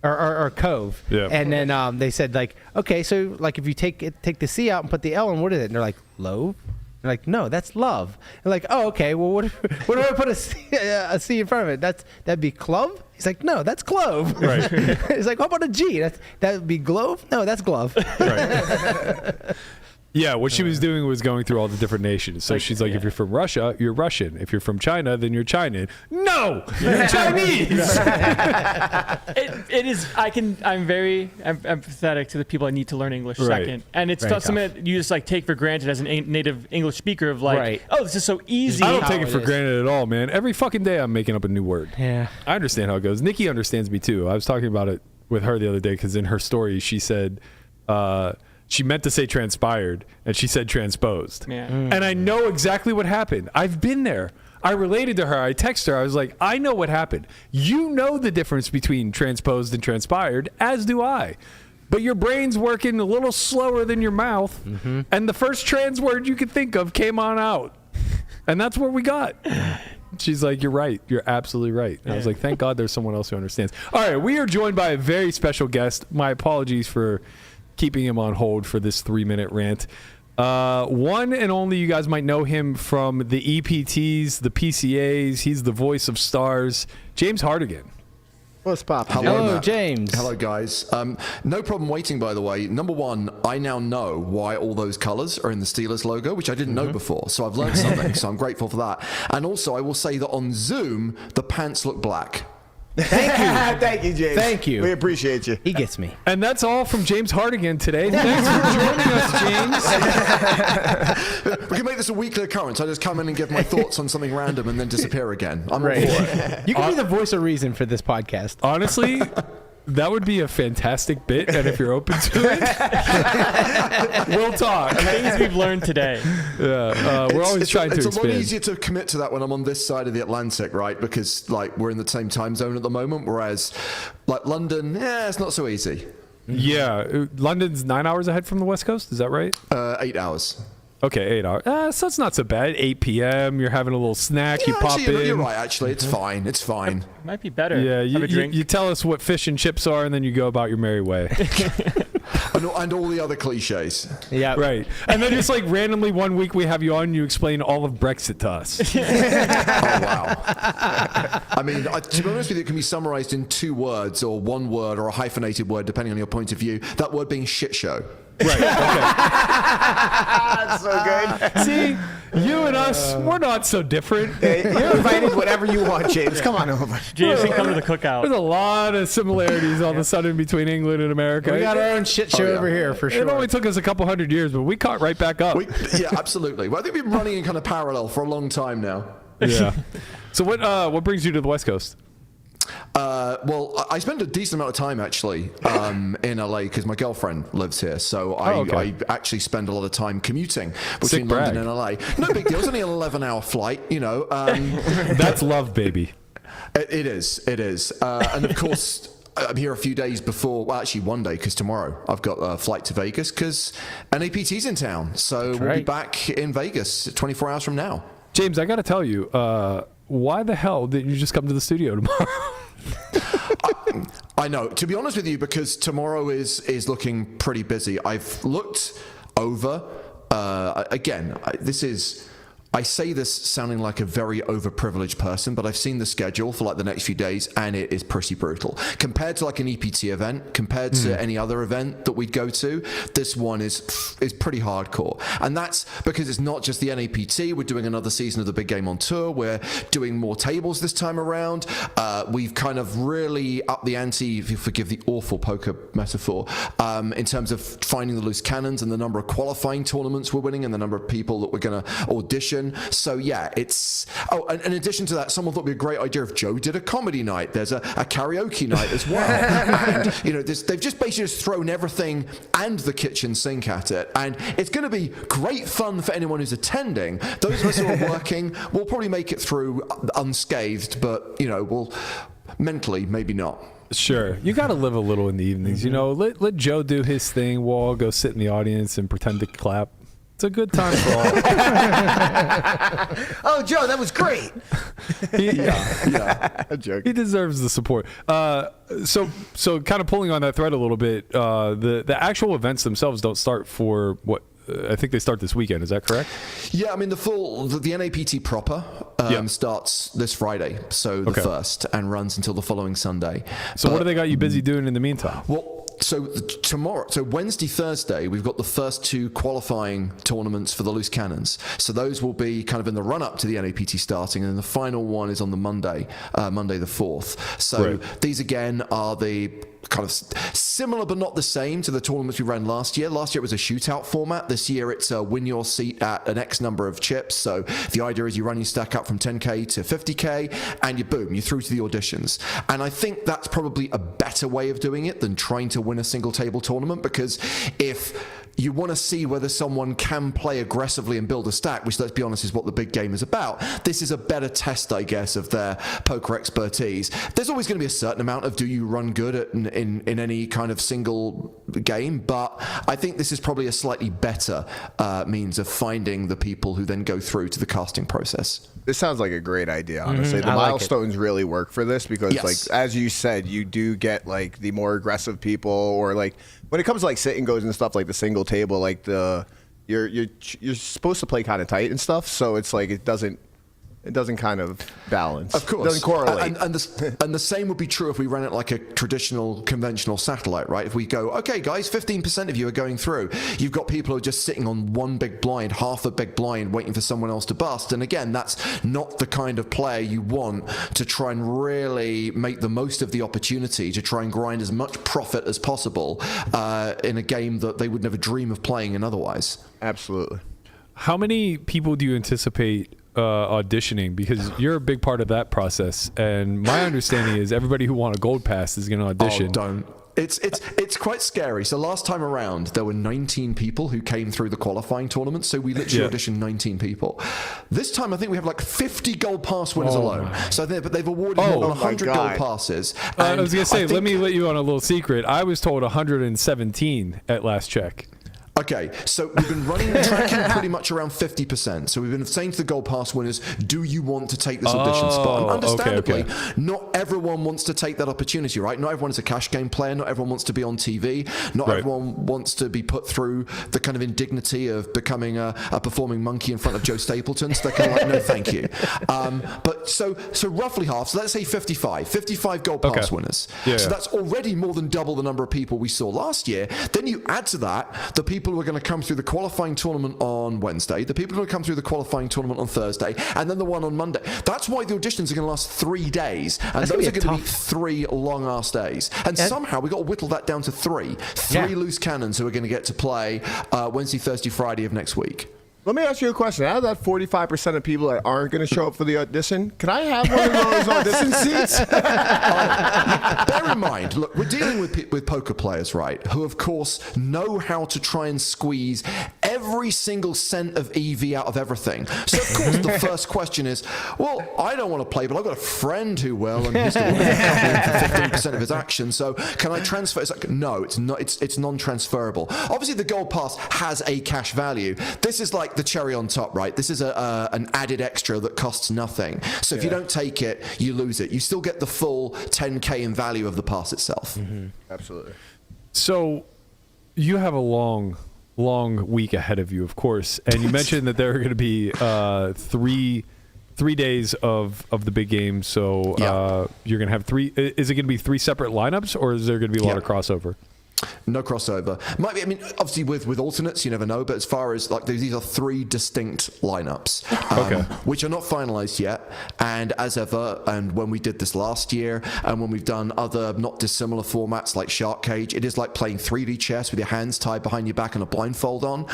S5: or cove.
S4: Yeah.
S5: And then they said like, okay, so like if you take the C out and put the L in, what is it? And they're like, loave. They're like, no, that's love. And like, oh, okay. Well, what if I put a C in front of it? That'd be clove. He's like, no, that's clove.
S4: Right.
S5: He's like, how about a G? That would be glove. No, that's glove.
S4: Right. Yeah, what she was doing was going through all the different nations. So she's like, if you're from Russia, you're Russian. If you're from China, then you're Chinan. No, you're Chinese.
S6: It is. I'm very empathetic to the people that need to learn English
S4: Right.
S6: second, and it's
S5: Very
S6: not something that you just like take for granted as a native English speaker. Of like,
S5: Right.
S6: oh, this is so easy.
S4: I don't
S5: how
S4: take it
S5: it
S4: for
S5: is.
S4: granted at all, man. Every fucking day I'm making up a new word.
S5: Yeah.
S4: I understand how it goes. Nikki understands me too. I was talking about it with her the other day because in her story she said she meant to say transpired and she said transposed.
S6: Yeah.
S4: And I know exactly what happened. I've been there. I related to her. I texted her. I was like, I know what happened. You know the difference between transposed and transpired, as do I. But your brain's working a little slower than your mouth. And the first trans word you could think of came on out. And that's what we got. She's like, you're right. You're absolutely right. And I was like, thank God there's someone else who understands. All right, we are joined by a very special guest. My apologies for keeping him on hold for this 3-minute rant. One and only, you guys might know him from the EPTs, the PCAs. He's the voice of stars, James Hartigan.
S3: What's poppin'?
S5: Hello,
S8: Matt.
S5: James.
S8: Hello, guys. No problem waiting, by the way. Number one, I now know why all those colors are in the Steelers logo, which I didn't know before. So I've learned something, so I'm grateful for that. And also, I will say that on Zoom, the pants look black.
S5: Thank you.
S3: Thank you, James.
S5: Thank you.
S3: We appreciate you.
S5: He gets me.
S4: And that's all from James Hartigan today. Thanks for joining us, James.
S8: We can make this a weekly occurrence. I just come in and give my thoughts on something random and then disappear again. I'm all for it.
S5: You can be the voice of reason for this podcast.
S4: Honestly, that would be a fantastic bit, and if you're open to it, we'll talk.
S6: Things we've learned today.
S4: Yeah, we're always trying to
S8: It's a
S4: expand.
S8: lot easier to commit to that when I'm on this side of the Atlantic, right? Because like we're in the same time zone at the moment, whereas like London, it's not so easy.
S4: Yeah, London's 9 hours ahead from the West Coast. Is that right?
S8: 8 hours.
S4: Okay, 8 hours. So it's not so bad. 8 p.m. You're having a little snack. You pop
S8: actually,
S4: in.
S8: You're right. Actually, it's fine. It's fine.
S6: Might be better.
S4: Yeah,
S6: Have a drink.
S4: you tell us what fish and chips are, and then you go about your merry way.
S8: and all the other cliches.
S5: Yeah.
S4: Right. And then just like randomly one week we have you on, you explain all of Brexit to us.
S8: Oh, wow. I mean, to be honest with you, it can be summarized in 2 words or 1 word or a hyphenated word, depending on your point of view. That word being shit show.
S4: Right. Okay.
S3: That's so good.
S4: See, you and us, we're not so different.
S3: You're invited whatever you want, James. Come on over.
S6: James can come to the cookout.
S4: There's a lot of similarities all of a sudden between England and America.
S5: We got our own shit show over here for sure.
S4: It only took us a couple hundred years, but we caught right back up.
S8: Yeah, absolutely. Well, I think we've been running in kind of parallel for a long time now.
S4: Yeah. So what brings you to the West Coast?
S8: Well, I spend a decent amount of time actually in LA because my girlfriend lives here, so I actually spend a lot of time commuting between London and LA. No big deal. It's only an 11-hour flight, you know.
S4: That's love, baby.
S8: It is. And of course, I'm here a few days before, well, actually 1 day, because tomorrow I've got a flight to Vegas because NAPT's in town. So we'll be back in Vegas 24 hours from now.
S4: James, I got to tell you, why the hell didn't you just come to the studio tomorrow?
S8: I know. To be honest with you, because tomorrow is looking pretty busy. I've looked over, again, I say this sounding like a very overprivileged person, but I've seen the schedule for like the next few days, and it is pretty brutal. Compared to like an EPT event, compared to any other event that we'd go to, this one is pretty hardcore. And that's because it's not just the NAPT. We're doing another season of the Big Game on tour. We're doing more tables this time around. We've kind of really upped the ante, if you forgive the awful poker metaphor, in terms of finding the loose cannons and the number of qualifying tournaments we're winning and the number of people that we're going to audition. So yeah, it's... Oh, and in addition to that, someone thought it'd be a great idea if Joe did a comedy night. There's a karaoke night as well. And, you know, they've just basically just thrown everything and the kitchen sink at it. And it's going to be great fun for anyone who's attending. Those of us who are working will probably make it through unscathed, but, you know, we'll... mentally, maybe not.
S4: Sure. You got to live a little in the evenings. You know, let Joe do his thing. We'll all go sit in the audience and pretend to clap. It's a good time for all.
S3: Oh, Joe, that was great.
S8: Yeah.
S3: I'm joking.
S4: He deserves the support. So kind of pulling on that thread a little bit, the actual events themselves don't start for what? I think they start this weekend. Is that correct?
S8: Yeah, I mean the NAPT proper starts this Friday, so the 1st, and runs until the following Sunday.
S4: So what do they got you busy doing in the meantime?
S8: Well, so Wednesday, Thursday, we've got the first 2 qualifying tournaments for the loose cannons. So those will be kind of in the run-up to the NAPT starting, and then the final one is on the Monday the 4th. So these again are the kind of similar but not the same to the tournaments we ran last year. Last year it was a shootout format. This year it's a win your seat at an X number of chips. So the idea is you run your stack up from 10k to 50k and you're through to the auditions. And I think that's probably a better way of doing it than trying to win a single table tournament, because if you want to see whether someone can play aggressively and build a stack, which, let's be honest, is what the big game is about. This is a better test, I guess, of their poker expertise. There's always going to be a certain amount of do you run good in any kind of single game, but I think this is probably a slightly better means of finding the people who then go through to the casting process.
S3: This sounds like a great idea, honestly. The milestones really work for this because, like, as you said, you do get, like, the more aggressive people, or, like, when it comes to, like, sit and goes and stuff, like the single table, like you're supposed to play kind of tight and stuff, so it's like it doesn't kind of balance.
S8: Of course.
S3: It doesn't correlate.
S8: And the same would be true if we ran it like a traditional, conventional satellite, right? If we go, okay, guys, 15% of you are going through. You've got people who are just sitting on one big blind, half a big blind, waiting for someone else to bust. And again, that's not the kind of player you want to try and really make the most of the opportunity to try and grind as much profit as possible in a game that they would never dream of playing in otherwise.
S3: Absolutely.
S4: How many people do you anticipate auditioning, because you're a big part of that process, and my understanding is everybody who won a gold pass is going to audition.
S8: Oh, don't. It's quite scary. So last time around, there were 19 people who came through the qualifying tournament. So we literally auditioned 19 people. This time, I think we have like 50 gold pass winners alone. So they've awarded more than 100 gold passes.
S4: I was going to say, let me let you on a little secret. I was told 117 at last check.
S8: Okay, so we've been tracking pretty much around 50%. So we've been saying to the Gold Pass winners, do you want to take this audition spot? And understandably, not everyone wants to take that opportunity, right? Not everyone is a cash game player. Not everyone wants to be on TV. Not everyone wants to be put through the kind of indignity of becoming a performing monkey in front of Joe Stapleton. So they're kind of like, no, thank you. But so roughly half. So let's say 55 Gold Pass winners. So that's already more than double the number of people we saw last year. Then you add to that the people who are going to come through the qualifying tournament on Wednesday, the people who are going to come through the qualifying tournament on Thursday, and then the one on Monday. That's why the auditions are going to last 3 days, and those are going to be 3 long-ass days. And somehow we got to whittle that down to 3 loose cannons who are going to get to play Wednesday, Thursday, Friday of next week.
S3: Let me ask you a question. Out of that 45% of people that aren't going to show up for the audition, can I have one of those audition seats?
S8: Bear in mind, look, we're dealing with poker players, right, who, of course, know how to try and squeeze every single cent of EV out of everything. So, of course, the first question is, well, I don't want to play, but I've got a friend who will, and he's going to win 15% of his action, so can I transfer? It's like, no, it's not. It's non-transferable. Obviously, the Gold Pass has a cash value. This is like the cherry on top, right? This is an added extra that costs nothing. So if you don't take it, you lose it. You still get the full 10K in value of the pass itself.
S3: Absolutely.
S4: So you have a long week ahead of you, of course, and you mentioned that there are going to be 3 days of the big game. So you're going to have 3. Is it going to be 3 separate lineups, or is there going to be a lot of crossover?
S8: No crossover. Might be. I mean, obviously with alternates, you never know. But as far as like these are 3 distinct lineups, which are not finalized yet. And as ever, and when we did this last year, and when we've done other not dissimilar formats like Shark Cage, it is like playing 3D chess with your hands tied behind your back and a blindfold on.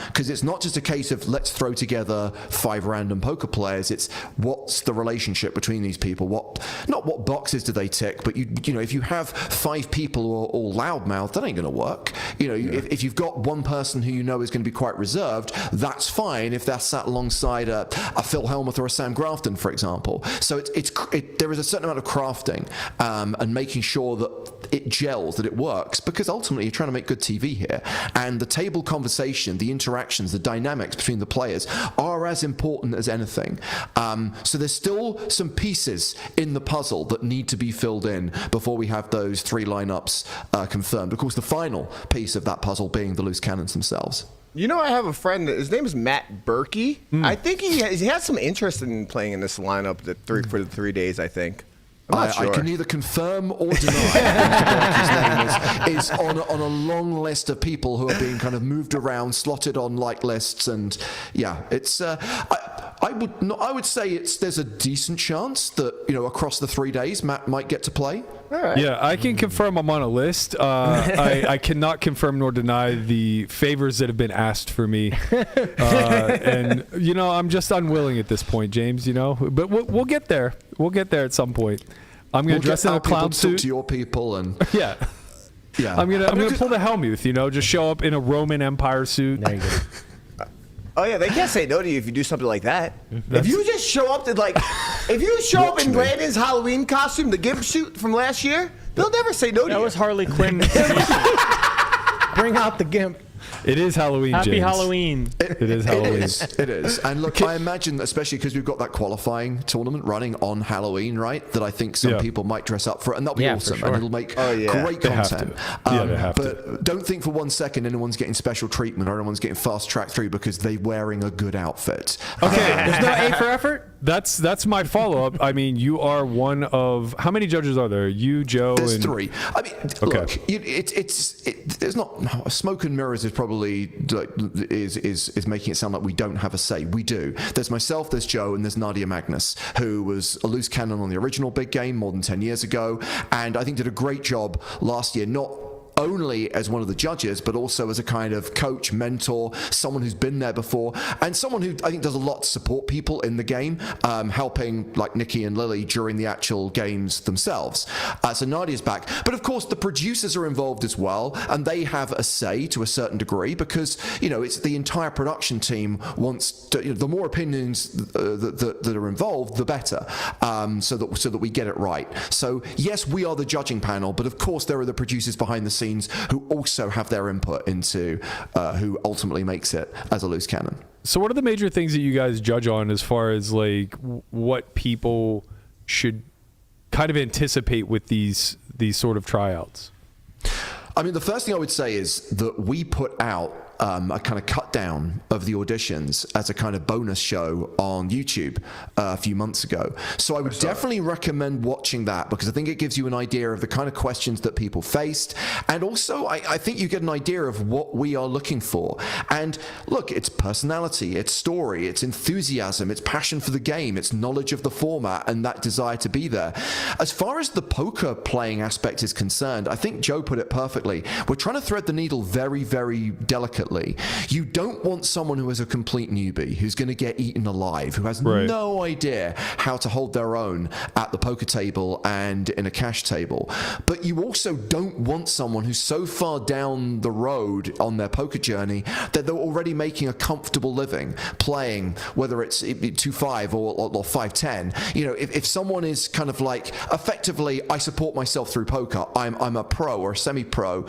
S8: Because it's not just a case of let's throw together 5 random poker players. It's what's the relationship between these people? Not what boxes do they tick, but you know, if you have 5 people who are all loudmouth, that ain't going to work. You know, if you've got one person who you know is going to be quite reserved, that's fine if they're sat alongside a Phil Hellmuth or a Sam Grafton, for example. So there is a certain amount of crafting and making sure that it gels, that it works, because ultimately you're trying to make good TV here. And the table conversation, the interactions, the dynamics between the players are as important as anything. So there's still some pieces in the puzzle that need to be filled in before we have those 3 lineups confirmed. Of course, the final piece of that puzzle being the loose cannons themselves.
S3: You know, I have a friend, his name is Matt Berkey. I think he has some interest in playing in this lineup for the 3 days, I think.
S8: I can neither confirm or deny. His name is on a long list of people who are being kind of moved around, slotted on like lists, and it's. I would say there's a decent chance that across the 3 days Matt might get to play.
S3: All right.
S4: Yeah, I can confirm I'm on a list. I cannot confirm nor deny the favors that have been asked for me, and I'm just unwilling at this point, James. But we'll get there. We'll get there at some point. I'm gonna dress in a clown suit.
S8: To your people and
S4: yeah. I'm gonna pull the Hellmuth. Just show up in a Roman Empire suit.
S5: There you go.
S3: Oh yeah, they can't say no to you if you do something like that. If you just show up in Landon's Halloween costume, the Gimp suit from last year, they'll never say no to you.
S6: That was Harley Quinn.
S5: Bring out the Gimp.
S4: It is Halloween,
S6: Happy
S4: James.
S6: Halloween.
S4: It is Halloween.
S8: It is. And look, I imagine, especially because we've got that qualifying tournament running on Halloween, right, that I think some people might dress up for it, and that'll be awesome.
S5: Sure.
S8: And it'll make great
S4: They have
S8: content.
S4: to. They have
S8: but don't think for 1 second anyone's getting special treatment or anyone's getting fast tracked through because they're wearing a good outfit.
S4: Okay,
S5: There's no A for effort?
S4: That's my follow-up. I mean, you are one of... How many judges are there? You, Joe,
S8: There's
S4: and...
S8: 3. I mean, look, there's not... Smoke and mirrors is probably... is making it sound like we don't have a say. We do. There's myself, there's Joe, and there's Nadia Magnus, who was a loose cannon on the original Big Game more than 10 years ago, and I think did a great job last year, not only as one of the judges, but also as a kind of coach, mentor, someone who's been there before, and someone who I think does a lot to support people in the game, helping like Nikki and Lily during the actual games themselves. So Nadia's back. But of course, the producers are involved as well, and they have a say to a certain degree because, it's the entire production team wants to, the more opinions that are involved, the better, so that we get it right. So yes, we are the judging panel, but of course there are the producers behind the scenes machines who also have their input into who ultimately makes it as a loose cannon.
S4: So what are the major things that you guys judge on as far as like what people should kind of anticipate with these sort of tryouts?
S8: I mean, the first thing I would say is that we put out a kind of cut down of the auditions as a kind of bonus show on YouTube a few months ago. So I would definitely recommend watching that, because I think it gives you an idea of the kind of questions that people faced. And also, I think you get an idea of what we are looking for. And look, it's personality, it's story, it's enthusiasm, it's passion for the game, it's knowledge of the format and that desire to be there. As far as the poker playing aspect is concerned, I think Joe put it perfectly. We're trying to thread the needle very, very delicately. You don't want someone who is a complete newbie, who's going to get eaten alive, who has no idea how to hold their own at the poker table and in a cash table. But you also don't want someone who's so far down the road on their poker journey that they're already making a comfortable living playing, whether it's 2-5 or 5-10. You know, if someone is kind of like, effectively, I support myself through poker, I'm a pro or a semi-pro,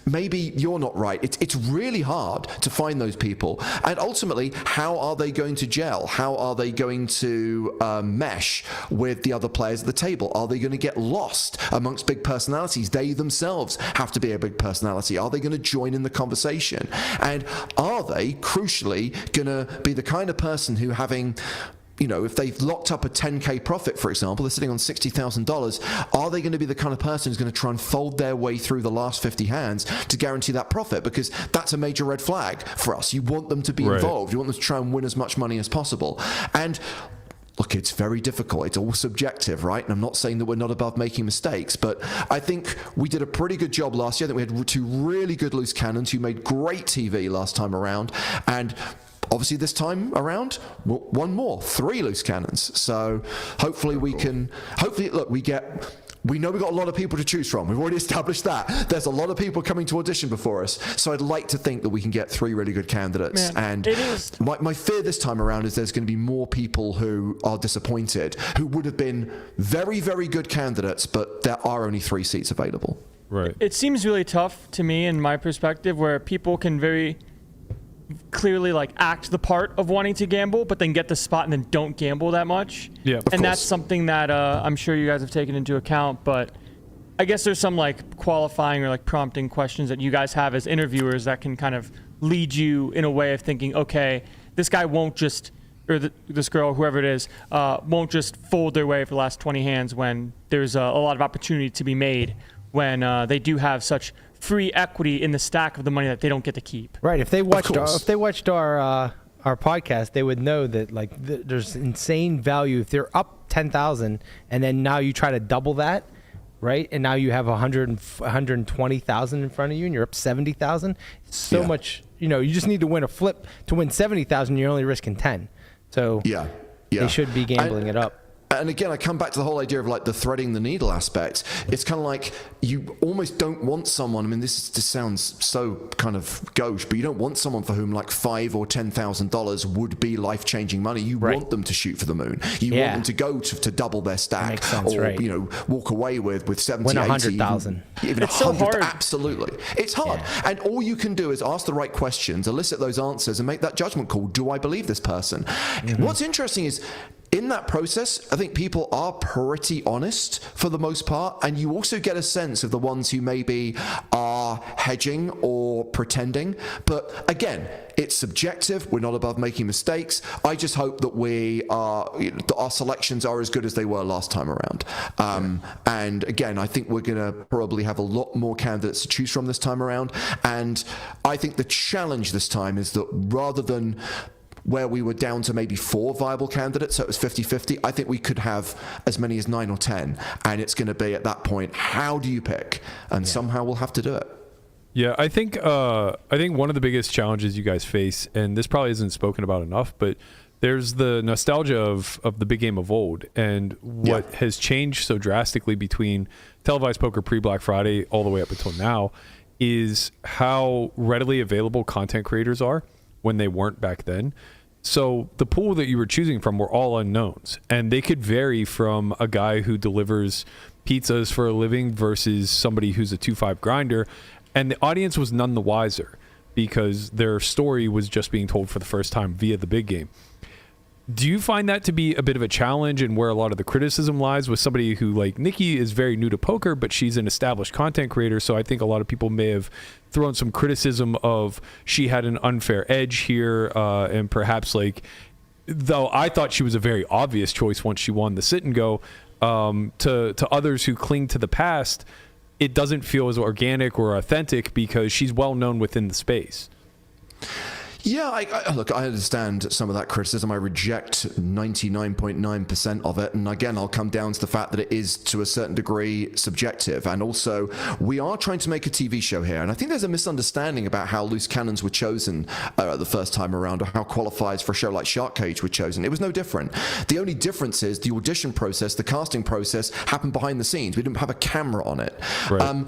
S8: maybe you're not right. It's really hard to find those people. And ultimately, how are they going to gel? How are they going to mesh with the other players at the table? Are they going to get lost amongst big personalities? They themselves have to be a big personality. Are they going to join in the conversation? And are they, crucially, going to be the kind of person who, having, you know, if they've locked up a 10K profit, for example, they're sitting on $60,000, are they going to be the kind of person who's going to try and fold their way through the last 50 hands to guarantee that profit? Because that's a major red flag for us. You want them to be involved. You want them to try and win as much money as possible. And look, it's very difficult. It's all subjective, right? And I'm not saying that we're not above making mistakes, but I think we did a pretty good job last year. I think we had 2 really good loose cannons who made great TV last time around. And obviously this time around, 3 loose cannons. So hopefully we can, look, we know we've got a lot of people to choose from. We've already established that. There's a lot of people coming to audition before us. So I'd like to think that we can get 3 really good candidates.
S6: Man,
S8: and my fear this time around is there's going to be more people who are disappointed, who would have been very, very good candidates, but there are only 3 seats available.
S4: Right.
S6: It seems really tough to me, in my perspective, where people can very clearly like act the part of wanting to gamble, but then get the spot and then don't gamble that much.
S4: Yeah,
S6: and that's something that I'm sure you guys have taken into account. But I guess there's some like qualifying or like prompting questions that you guys have as interviewers that can kind of lead you in a way of thinking, okay, this guy won't just, or this girl, whoever it is, won't just fold their way for the last 20 hands when there's a lot of opportunity to be made when they do have such free equity in the stack of the money that they don't get to keep.
S5: Right. If they watched our podcast, they would know that like there's insane value if they're up 10,000 and then now you try to double that, right? And now you have 120,000 in front of you and you're up 70,000. So much, you know, you just need to win a flip to win 70,000. You're only risking 10. So they should be gambling it up.
S8: And again, I come back to the whole idea of like the threading the needle aspect. It's kind of like you almost don't want someone. I mean, this just sounds so kind of gauche, but you don't want someone for whom like $5,000 or $10,000 would be life-changing money. You want them to shoot for the moon. You want them to go to double their stack,
S5: makes sense,
S8: or you know, walk away with 70,
S5: win
S8: 80,
S5: 100,000.
S8: even
S6: it's so hard.
S8: Absolutely, it's hard. And all you can do is ask the right questions, elicit those answers, and make that judgment call. Do I believe this person? What's interesting is, in that process, I think people are pretty honest for the most part, and you also get a sense of the ones who maybe are hedging or pretending. But again, it's subjective. We're not above making mistakes. I just hope that our selections are as good as they were last time around. And again, I think we're going to probably have a lot more candidates to choose from this time around. And I think the challenge this time is that rather than where we were down to maybe 4 viable candidates, so it was 50-50, I think we could have as many as 9 or 10. And it's going to be at that point, how do you pick? And somehow we'll have to do it.
S4: Yeah, I think one of the biggest challenges you guys face, and this probably isn't spoken about enough, but there's the nostalgia of the big game of old, and what has changed so drastically between televised poker pre-Black Friday all the way up until now is how readily available content creators are when they weren't back then. So the pool that you were choosing from were all unknowns, and they could vary from a guy who delivers pizzas for a living versus somebody who's a 2-5 grinder. and the audience was none the wiser because their story was just being told for the first time via the big game. Do you find that to be a bit of a challenge, and where a lot of the criticism lies with somebody who, like Nikki, is very new to poker, but she's an established content creator, so I think a lot of people may have thrown some criticism of she had an unfair edge here, and perhaps, like, though I thought she was a very obvious choice once she won the sit and go, to others who cling to the past, it doesn't feel as organic or authentic because she's well known within the space.
S8: Yeah, look, I understand some of that criticism. I reject 99.9% of it. And again, I'll come down to the fact that it is, to a certain degree, subjective. And also, we are trying to make a TV show here. And I think there's a misunderstanding about how loose cannons were chosen the first time around, or how qualifiers for a show like Shark Cage were chosen. It was no different. The only difference is the audition process, the casting process, happened behind the scenes. We didn't have a camera on it.
S4: Right.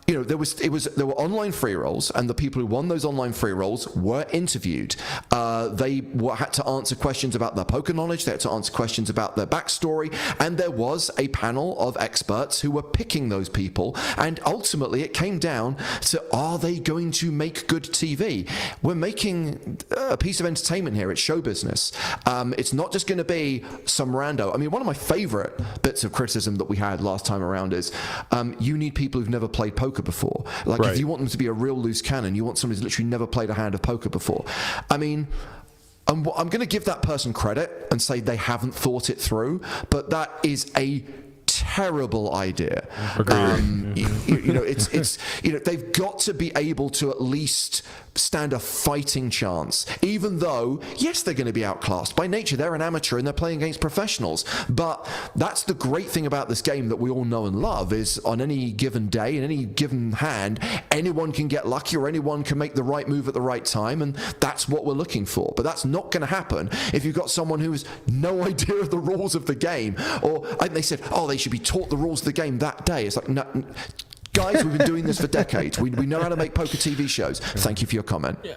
S8: You know, there were online free rolls, and the people who won those online free rolls were interviewed. They had to answer questions about their poker knowledge. They had to answer questions about their backstory, and there was a panel of experts who were picking those people. And ultimately, it came down to, are they going to make good TV? We're making a piece of entertainment here. It's show business. It's not just going to be some rando. I mean, one of my favorite bits of criticism that we had last time around is you need people who've never played poker before. Like,
S4: right.
S8: If you want them to be a real loose cannon, you want somebody who's literally never played a hand of poker before. I mean, I'm going to give that person credit and say they haven't thought it through, but that is a terrible idea. You know, it's you know, they've got to be able to at least stand a fighting chance, even though, yes, they're going to be outclassed. By nature, they're an amateur and they're playing against professionals. But that's the great thing about this game that we all know and love, is on any given day, in any given hand, anyone can get lucky, or anyone can make the right move at the right time, and that's what we're looking for. But that's not going to happen if you've got someone who has no idea of the rules of the game. Or I think they said, oh, they should be taught the rules of the game that day. It's like, no, guys, we've been doing this for decades. We know how to make poker TV shows. Thank you for your comment.
S6: Yeah.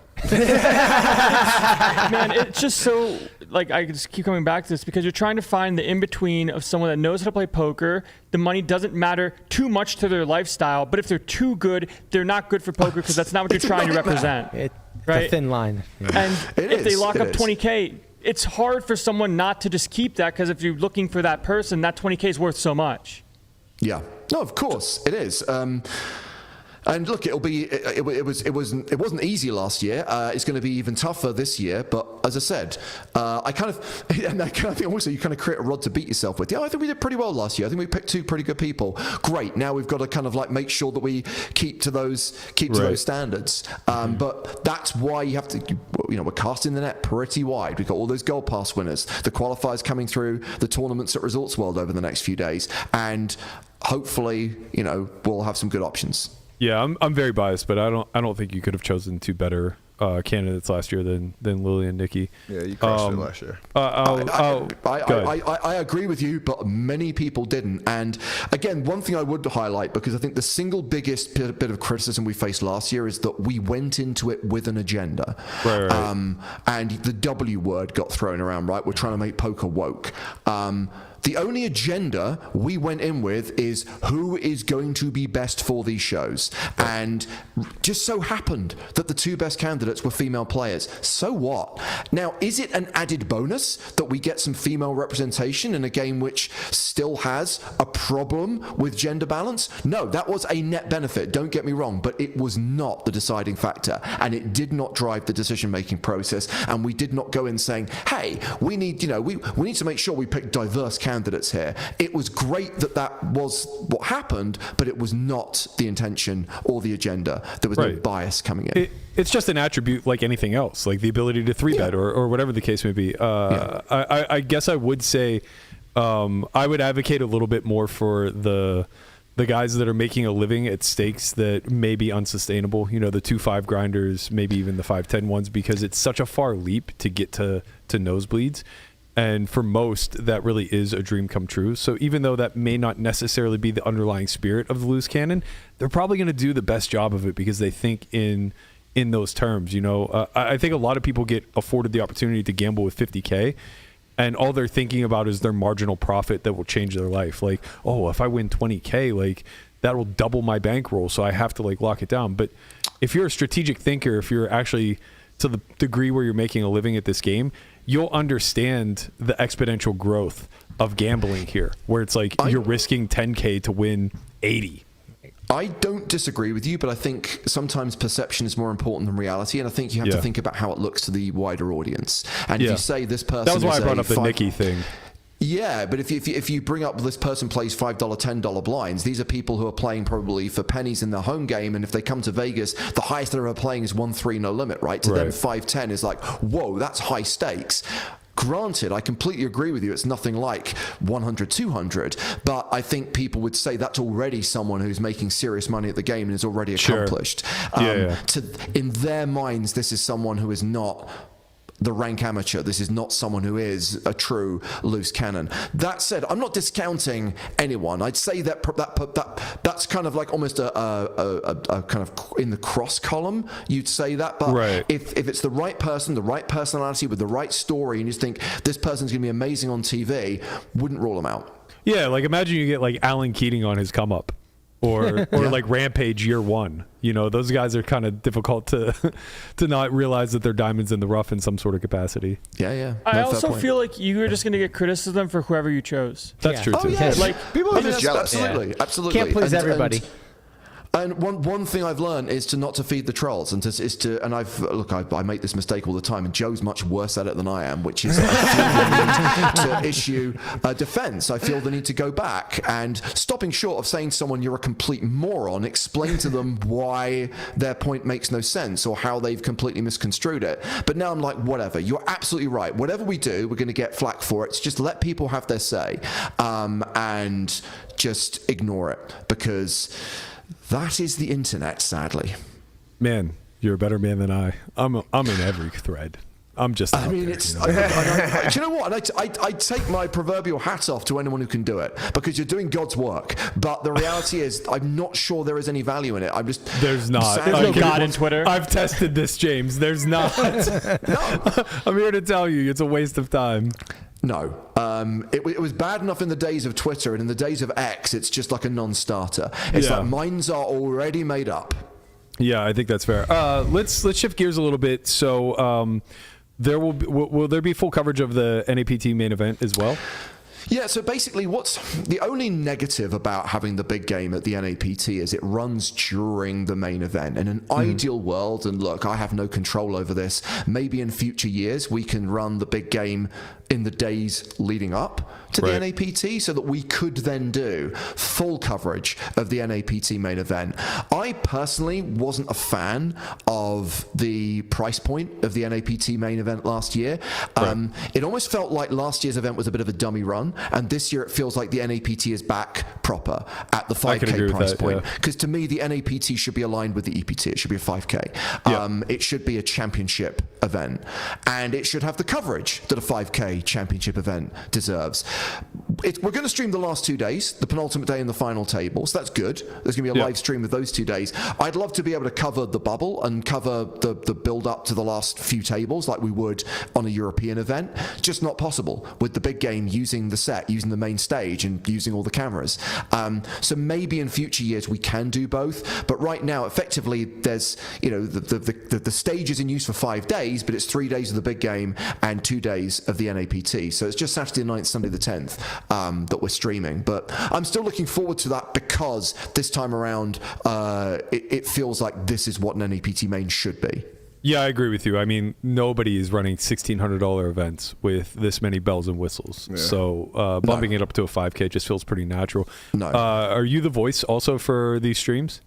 S6: Man, it's just so, like, I just keep coming back to this because you're trying to find the in-between of someone that knows how to play poker. The money doesn't matter too much to their lifestyle, but if they're too good, they're not good for poker because that's not what you're trying to represent.
S5: It's
S6: right?
S5: a thin line. Yeah.
S6: And if they lock up 20K, it's hard for someone not to just keep that, because if you're looking for that person, that 20K is worth so much.
S8: Yeah. No, of course it is. And look, it'll be. It wasn't easy last year. It's going to be even tougher this year. But as I said, I think also you kind of create a rod to beat yourself with. Yeah, I think we did pretty well last year. I think we picked two pretty good people. Great. Now we've got to kind of like make sure that we keep to those standards. But that's why you have to. You know, we're casting the net pretty wide. We've got all those Gold Pass winners, the qualifiers coming through, the tournaments at Resorts World over the next few days, and hopefully, you know, we'll have some good options.
S4: Yeah, I'm very biased, but I don't think you could have chosen two better candidates last year than Lily and Nikki.
S3: Yeah, you crushed it last year.
S8: I agree with you, but many people didn't. And again, one thing I would highlight, because I think the single biggest bit of criticism we faced last year is that we went into it with an agenda.
S4: Right.
S8: And the W word got thrown around, right? We're trying to make poker woke. The only agenda we went in with is who is going to be best for these shows. And just so happened that the two best candidates were female players. So what? Now, is it an added bonus that we get some female representation in a game which still has a problem with gender balance? No, that was a net benefit, don't get me wrong, but it was not the deciding factor. And it did not drive the decision-making process. And we did not go in saying, hey, we need to make sure we pick diverse candidates here. It was great that was what happened, but it was not the intention or the agenda. There was no bias coming in.
S4: It's just an attribute like anything else, like the ability to 3-bet or whatever the case may be. I guess I would say I would advocate a little bit more for the guys that are making a living at stakes that may be unsustainable, you know, the 2-5 grinders, maybe even the 5-10 ones, because it's such a far leap to get to nosebleeds. And for most, that really is a dream come true. So even though that may not necessarily be the underlying spirit of the loose cannon, they're probably going to do the best job of it because they think in those terms. You know, I think a lot of people get afforded the opportunity to gamble with 50K, and all they're thinking about is their marginal profit that will change their life. Like, oh, if I win 20K, like that will double my bankroll. So I have to like lock it down. But if you're a strategic thinker, if you're actually to the degree where you're making a living at this game, you'll understand the exponential growth of gambling here, where it's like you're risking 10K to win 80.
S8: I don't disagree with you, but I think sometimes perception is more important than reality, and I think you have to think about how it looks to the wider audience. And if you say this person,
S4: that was why I brought up the Nikki thing.
S8: Yeah, but if you bring up this person plays $5, $10 blinds, these are people who are playing probably for pennies in their home game, and if they come to Vegas, the highest they're ever playing is 1-3 no limit, right? To them, 5-10 is like, whoa, that's high stakes. Granted, I completely agree with you. It's nothing like 100, 200, but I think people would say that's already someone who's making serious money at the game and is already accomplished. In their minds, this is someone who is not the rank amateur. This is not someone who is a true loose cannon. That said, I'm not discounting anyone. I'd say that's kind of like almost a kind of in the cross column. You'd say that, but if it's the right person, the right personality with the right story, and you think this person's going to be amazing on TV, wouldn't rule them out.
S4: Yeah, like imagine you get like Alan Keating on his come up. Or like Rampage year one. You know, those guys are kind of difficult to not realize that they're diamonds in the rough in some sort of capacity.
S6: I also feel like you are just going to get criticism for whoever you chose.
S4: That's true too.
S8: Like people are just jealous. Absolutely.
S5: Can't please everybody.
S8: And one thing I've learned is to not to feed the trolls, and I make this mistake all the time, and Joe's much worse at it than I am, which is I feel the need to issue a defense. I feel the need to go back and, stopping short of saying to someone you're a complete moron, explain to them why their point makes no sense or how they've completely misconstrued it. But now I'm like, whatever, you're absolutely right. Whatever we do, we're going to get flack for it. So just let people have their say, and just ignore it, because that is the internet, sadly.
S4: Man, you're a better man than I. I'm in every thread. I'm just.
S8: I mean, it's. Do you know what? I take my proverbial hat off to anyone who can do it, because you're doing God's work. But the reality is, I'm not sure there is any value in it. I'm just.
S4: There's not.
S6: There's no God in Twitter.
S4: I've tested this, James. There's not.
S8: No.
S4: I'm here to tell you, it's a waste of time.
S8: No. It was bad enough in the days of Twitter, and in the days of X, it's just like a non-starter. It's like minds are already made up.
S4: Yeah, I think that's fair. Let's shift gears a little bit. So will there be full coverage of the NAPT main event as well?
S8: Yeah, so basically what's the only negative about having the big game at the NAPT is it runs during the main event. In an ideal world, and look, I have no control over this, maybe in future years we can run the big game in the days leading up to the NAPT, so that we could then do full coverage of the NAPT main event. I personally wasn't a fan of the price point of the NAPT main event last year. It almost felt like last year's event was a bit of a dummy run, and this year it feels like the NAPT is back proper at the 5K price point. Because to me, the NAPT should be aligned with the EPT. It should be a 5K. It should be a championship event, and it should have the coverage that a 5K championship event deserves. We're going to stream the last 2 days, the penultimate day and the final table, so that's good. There's going to be a live stream of those 2 days. I'd love to be able to cover the bubble and cover the build up to the last few tables like we would on a European event. Just not possible with the big game using the set, using the main stage, and using all the cameras. So maybe in future years we can do both, but right now effectively there's the stage is in use for 5 days, but it's 3 days of the big game and 2 days of the NAPT. So it's just Saturday the 9th, Sunday the 10th that we're streaming. But I'm still looking forward to that, because this time around it feels like this is what an NAPT main should be.
S4: Yeah, I agree with you. I mean, nobody is running $1,600 events with this many bells and whistles. Yeah. So bumping it up to a 5K just feels pretty natural.
S8: No.
S4: Are you the voice also for these streams?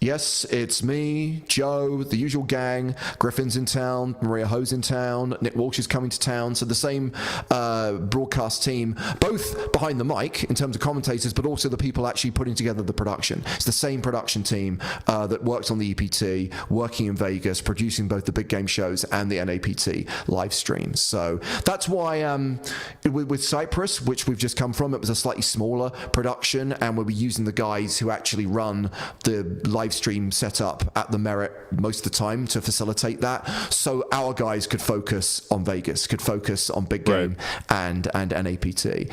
S8: Yes, it's me, Joe, the usual gang. Griffin's in town, Maria Ho's in town, Nick Walsh is coming to town. So the same broadcast team, both behind the mic in terms of commentators, but also the people actually putting together the production. It's the same production team that works on the EPT, working in Vegas, producing both the big game shows and the NAPT live streams. So that's why with Cyprus, which we've just come from, it was a slightly smaller production, and we'll be using the guys who actually run the live stream setup at the Merit most of the time to facilitate that, so our guys could focus on Vegas, could focus on big game and NAPT.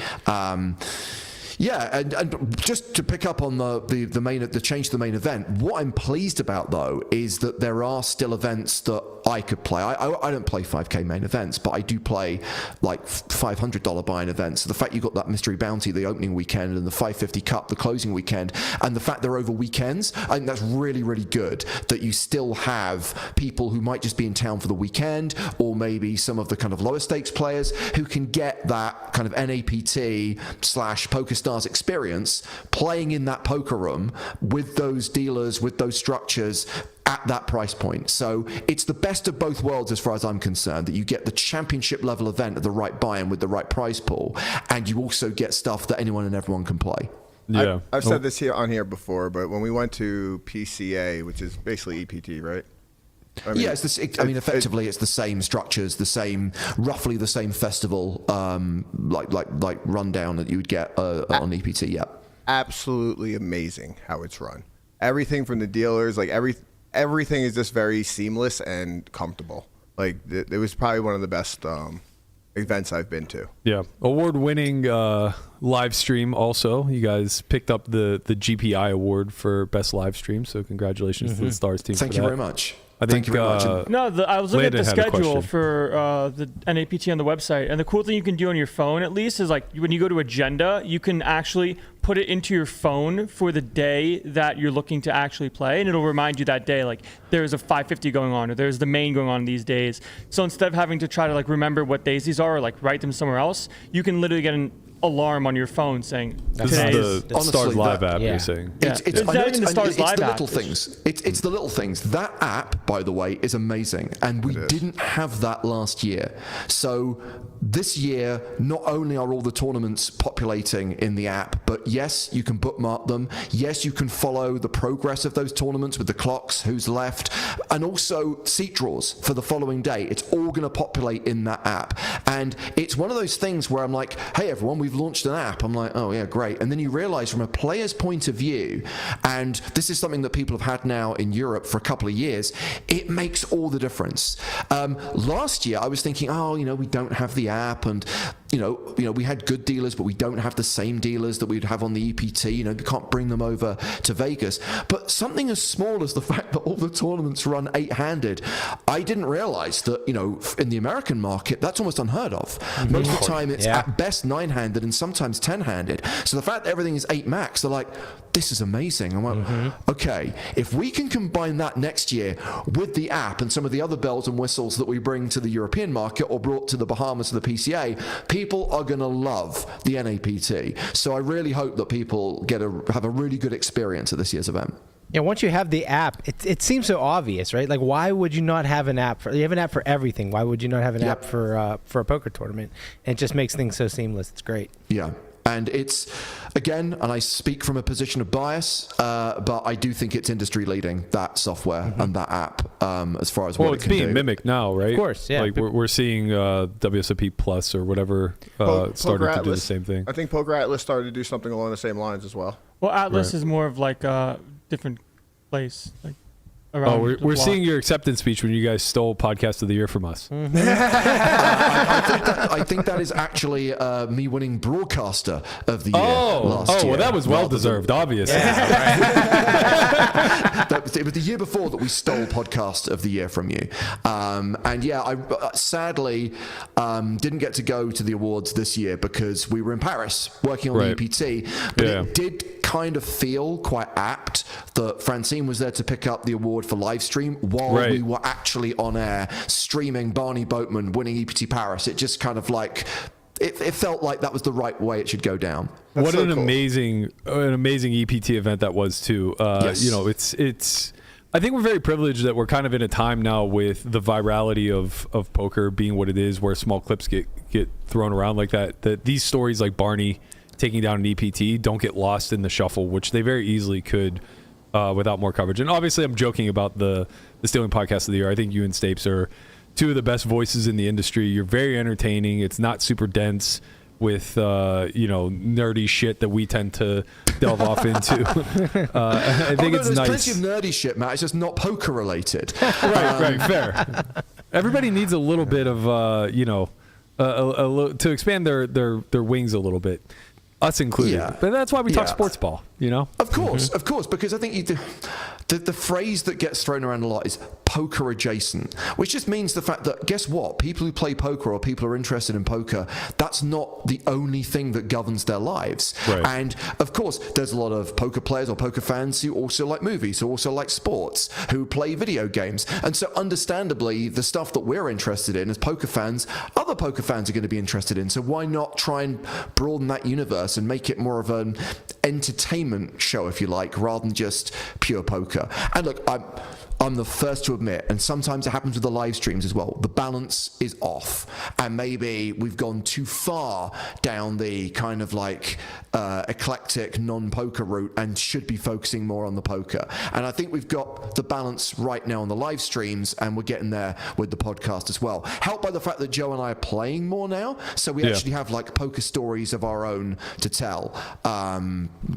S8: Yeah, and just to pick up on the change to the main event, what I'm pleased about though is that there are still events that I could play. I don't play 5K main events, but I do play like $500 buy-in events. So the fact you've got that mystery bounty the opening weekend and the 550 cup the closing weekend, and the fact they're over weekends, I think that's really, really good that you still have people who might just be in town for the weekend, or maybe some of the kind of lower stakes players who can get that kind of NAPT / PokerStars experience playing in that poker room with those dealers, with those structures at that price point. So it's the best of both worlds as far as I'm concerned, that you get the championship level event at the right buy-in with the right prize pool, and you also get stuff that anyone and everyone can play.
S4: Yeah.
S3: I've said this on here before, but when we went to PCA, which is basically EPT, right? I mean,
S8: effectively, it's the same structures, roughly the same festival, like rundown that you would get on EPT. Yeah,
S3: absolutely amazing how it's run. Everything from the dealers, like everything is just very seamless and comfortable. Like it was probably one of the best events I've been to.
S4: Yeah, award-winning live stream. Also, you guys picked up the GPI award for best live stream. So congratulations to the Stars team.
S8: Thank you very much.
S4: I think,
S8: Thank you very much.
S6: No, I was looking at the
S4: Landon had a
S6: schedule
S4: question.
S6: for the NAPT on the website, and the cool thing you can do on your phone, at least, is like when you go to agenda, you can actually put it into your phone for the day that you're looking to actually play, and it'll remind you that day, like there's a 550 going on, or there's the main going on these days. So instead of having to try to like remember what days these are, or like write them somewhere else, you can literally get an alarm on your phone saying
S4: This
S6: today
S4: is the Stars Live app,
S5: yeah.
S4: you're saying.
S6: It's not even the Stars Live
S8: the
S6: app.
S8: little things. It's the little things. That app, by the way, is amazing, and we didn't have that last year. So this year, not only are all the tournaments populating in the app, but yes, you can bookmark them. Yes, you can follow the progress of those tournaments with the clocks, who's left, and also seat draws for the following day. It's all going to populate in that app, and it's one of those things where I'm like, hey everyone, we've launched an app. I'm like, oh yeah, great. And then you realize from a player's point of view, and this is something that people have had now in Europe for a couple of years, it makes all the difference. Last year I was thinking, we don't have the app, and we had good dealers, but we don't have the same dealers that we'd have on the EPT. We can't bring them over to Vegas. But something as small as the fact that all the tournaments run 8-handed, I didn't realize that, in the American market, that's almost unheard of. Most of the time it's at best 9-handed and sometimes 10-handed. So the fact that everything is 8 max, they're like, this is amazing. I'm like, okay, if we can combine that next year with the app and some of the other bells and whistles that we bring to the European market or brought to the Bahamas to the PCA, people are going to love the NAPT. So I really hope that people have a really good experience at this year's event.
S5: Yeah, once you have the app, it seems so obvious, right? Like, why would you not have an app? You have an app for everything. Why would you not have an app for a poker tournament? And it just makes things so seamless. It's great.
S8: Yeah. And it's, again, and I speak from a position of bias, but I do think it's industry leading, that software and that app, as far as what it can do.
S4: Well, it's being mimicked now, right?
S5: Of course, yeah.
S4: Like we're seeing WSOP Plus or whatever started to do the same thing.
S3: I think Poker Atlas started to do something along the same lines as well.
S6: Well, Atlas is more of like a different place, like around.
S4: Oh,
S6: the
S4: we're
S6: block.
S4: seeing your acceptance speech when you guys stole Podcast of the Year from us.
S8: I think that is actually me winning Broadcaster of the Year last year.
S4: Well, that was well deserved, obviously.
S8: It was the year before that we stole Podcast of the Year from you. And yeah, I sadly didn't get to go to the awards this year because we were in Paris working on the EPT. But it did kind of feel quite apt that Francine was there to pick up the award for live stream while we were actually on air streaming Barney Boatman winning EPT Paris. It just kind of like it felt like that was the right way it should go down.
S3: That's
S4: what
S3: so
S4: an
S3: cool.
S4: amazing EPT event that was too.
S8: Yes.
S4: It's I think we're very privileged that we're kind of in a time now with the virality of poker being what it is, where small clips get thrown around like that these stories like Barney taking down an EPT don't get lost in the shuffle, which they very easily could without more coverage. And obviously I'm joking about the Stealing Podcast of the Year. I think you and Stapes are two of the best voices in the industry. You're very entertaining. It's not super dense with nerdy shit that we tend to delve off into. I think it's
S8: there's
S4: nice.
S8: plenty of nerdy shit, Matt. It's just not poker related.
S4: Right, fair. Everybody needs a little bit of to expand their wings a little bit. us included.
S8: Yeah.
S4: But that's why we talk
S8: Yeah.
S4: sports ball, you know?
S8: Of course, because I think the phrase that gets thrown around a lot is poker adjacent, which just means the fact that, guess what? People who play poker or people who are interested in poker, that's not the only thing that governs their lives.
S4: Right.
S8: And of course, there's a lot of poker players or poker fans who also like movies, who also like sports, who play video games. And so understandably, the stuff that we're interested in as poker fans, other poker fans are going to be interested in. So why not try and broaden that universe and make it more of an entertainment show, if you like, rather than just pure poker? And look, I'm the first to admit, and sometimes it happens with the live streams as well, the balance is off, and maybe we've gone too far down the kind of like eclectic non-poker route and should be focusing more on the poker. And I think we've got the balance right now on the live streams, and we're getting there with the podcast as well, helped by the fact that Joe and I are playing more now, so we actually have like poker stories of our own to tell,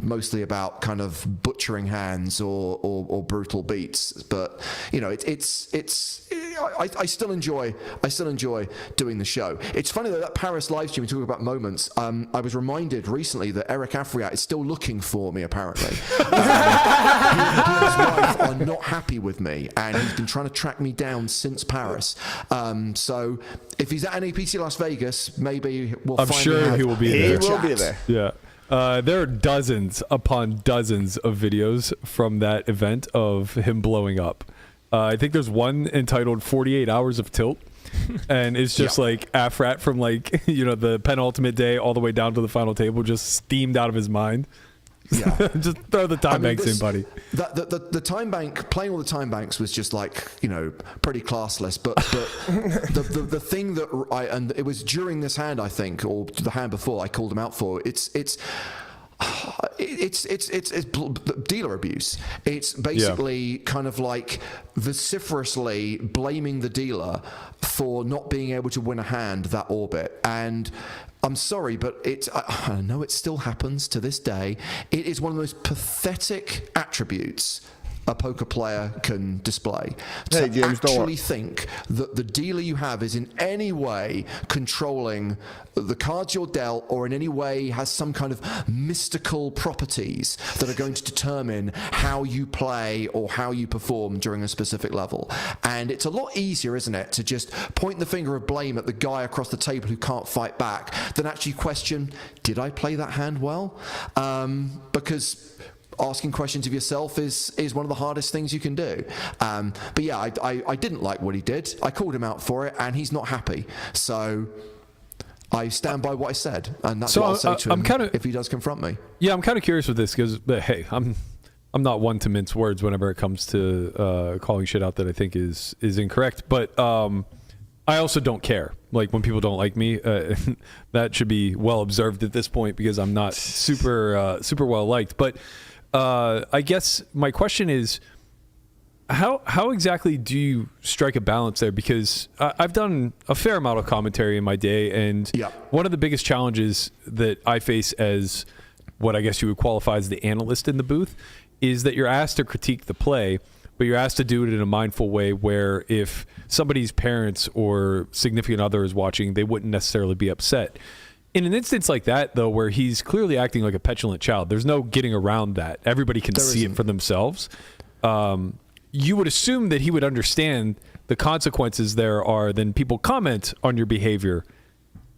S8: mostly about kind of butchering hands or brutal beats. But you know, I still enjoy doing the show. It's funny though, that Paris live stream, we talk about moments. I was reminded recently that Eric Afriat is still looking for me. Apparently, he and his wife are not happy with me, and he's been trying to track me down since Paris. So if he's at NAPT Las Vegas, maybe we'll.
S4: I'm sure he will be there.
S3: He will be there.
S4: Yeah. There are dozens upon dozens of videos from that event of him blowing up. I think there's one entitled 48 Hours of Tilt. And it's just like Afriat from like, you know, the penultimate day all the way down to the final table, just steamed out of his mind. Yeah. Just throw the time banks in, buddy.
S8: The time bank, playing all the time banks was just like, you know, pretty classless. But the thing that and it was during this hand, I think, or the hand before, I called him out for. It's dealer abuse. It's basically kind of like vociferously blaming the dealer for not being able to win a hand that orbit. And I'm sorry, but I know it still happens to this day. It is one of the most pathetic attributes a poker player can display.
S3: Hey,
S8: to
S3: James,
S8: actually think that the dealer you have is in any way controlling the cards you're dealt, or in any way has some kind of mystical properties that are going to determine how you play or how you perform during a specific level. And it's a lot easier, isn't it, to just point the finger of blame at the guy across the table who can't fight back than actually question, did I play that hand well? Because asking questions of yourself is one of the hardest things you can do. But yeah, I didn't like what he did. I called him out for it, and he's not happy. So I stand by what I said, and that's what I'll say to him if he does confront me.
S4: Yeah, I'm kind of curious with this because, hey, I'm not one to mince words whenever it comes to calling shit out that I think is incorrect. But I also don't care. Like when people don't like me, that should be well observed at this point because I'm not super well liked. But I guess my question is, how exactly do you strike a balance there? Because I've done a fair amount of commentary in my day, and one of the biggest challenges that I face as what I guess you would qualify as the analyst in the booth is that you're asked to critique the play, but you're asked to do it in a mindful way where if somebody's parents or significant other is watching, they wouldn't necessarily be upset. In an instance like that, though, where he's clearly acting like a petulant child, there's no getting around that. Everybody can see it for themselves. You would assume that he would understand the consequences there are, then people comment on your behavior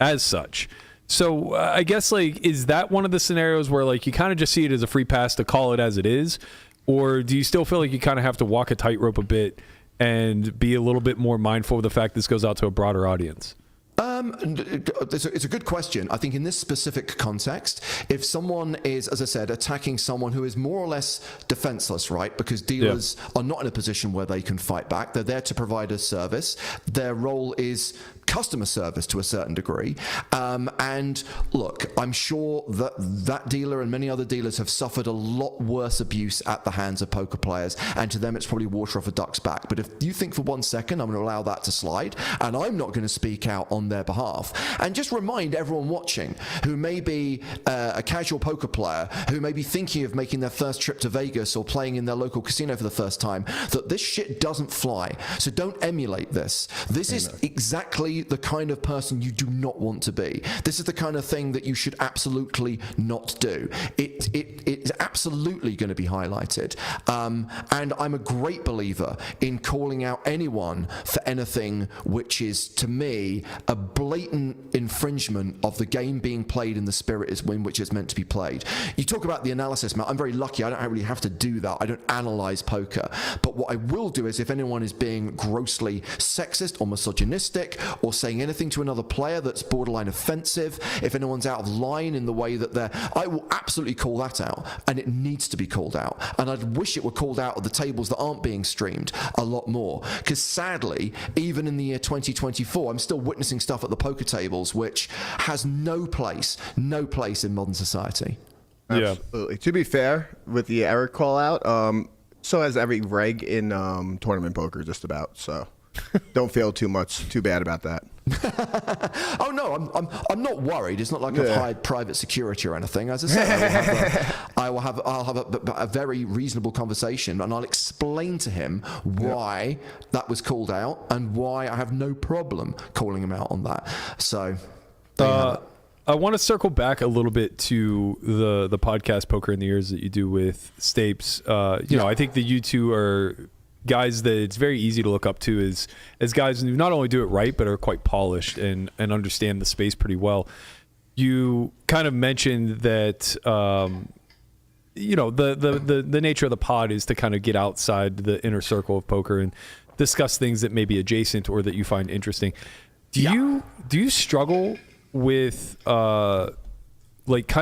S4: as such. So I guess, like, is that one of the scenarios where, like, you kind of just see it as a free pass to call it as it is? Or do you still feel like you kind of have to walk a tightrope a bit and be a little bit more mindful of the fact this goes out to a broader audience?
S8: It's a good question. I think in this specific context, if someone is, as I said, attacking someone who is more or less defenseless, right? Because dealers are not in a position where they can fight back. They're there to provide a service. Their role is customer service to a certain degree. And look, I'm sure that that dealer and many other dealers have suffered a lot worse abuse at the hands of poker players, and to them it's probably water off a duck's back. But if you think for 1 second I'm going to allow that to slide, and I'm not going to speak out on their behalf, and just remind everyone watching who may be a casual poker player, who may be thinking of making their first trip to Vegas or playing in their local casino for the first time, that this shit doesn't fly. So don't emulate this. This is exactly absolutely the kind of person you do not want to be. This is the kind of thing that you should absolutely not do. It's absolutely going to be highlighted. And I'm a great believer in calling out anyone for anything which is, to me, a blatant infringement of the game being played in the spirit in which it's meant to be played. You talk about the analysis, Matt. I'm very lucky. I don't really have to do that. I don't analyze poker. But what I will do is if anyone is being grossly sexist or misogynistic or saying anything to another player that's borderline offensive, if anyone's out of line in the way that I will absolutely call that out, and it needs to be called out. And I'd wish it were called out at the tables that aren't being streamed a lot more, because sadly, even in the year 2024, I'm still witnessing stuff at the poker tables which has no place in modern society.
S4: Yeah.
S3: Absolutely. To be fair, with the Eric call out, so has every reg in tournament poker, just about. So don't feel too bad about that.
S8: Oh no, I'm not worried. It's not like I've hired private security or anything. As I said, I'll have a very reasonable conversation, and I'll explain to him why that was called out and why I have no problem calling him out on that. So there you have it.
S4: I want to circle back a little bit to the podcast Poker in the Ears that you do with Stapes. I think that you two are guys that it's very easy to look up to as guys who not only do it right, but are quite polished and understand the space pretty well. You kind of mentioned that, the nature of the pod is to kind of get outside the inner circle of poker and discuss things that may be adjacent or that you find interesting. Do you struggle with kind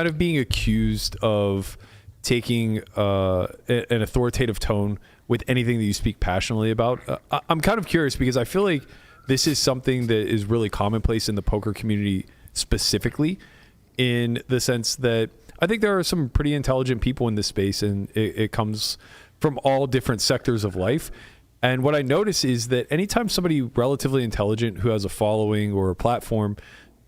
S4: of being accused of taking an authoritative tone with anything that you speak passionately about? I'm kind of curious because I feel like this is something that is really commonplace in the poker community specifically, in the sense that I think there are some pretty intelligent people in this space, and it comes from all different sectors of life. And what I notice is that anytime somebody relatively intelligent who has a following or a platform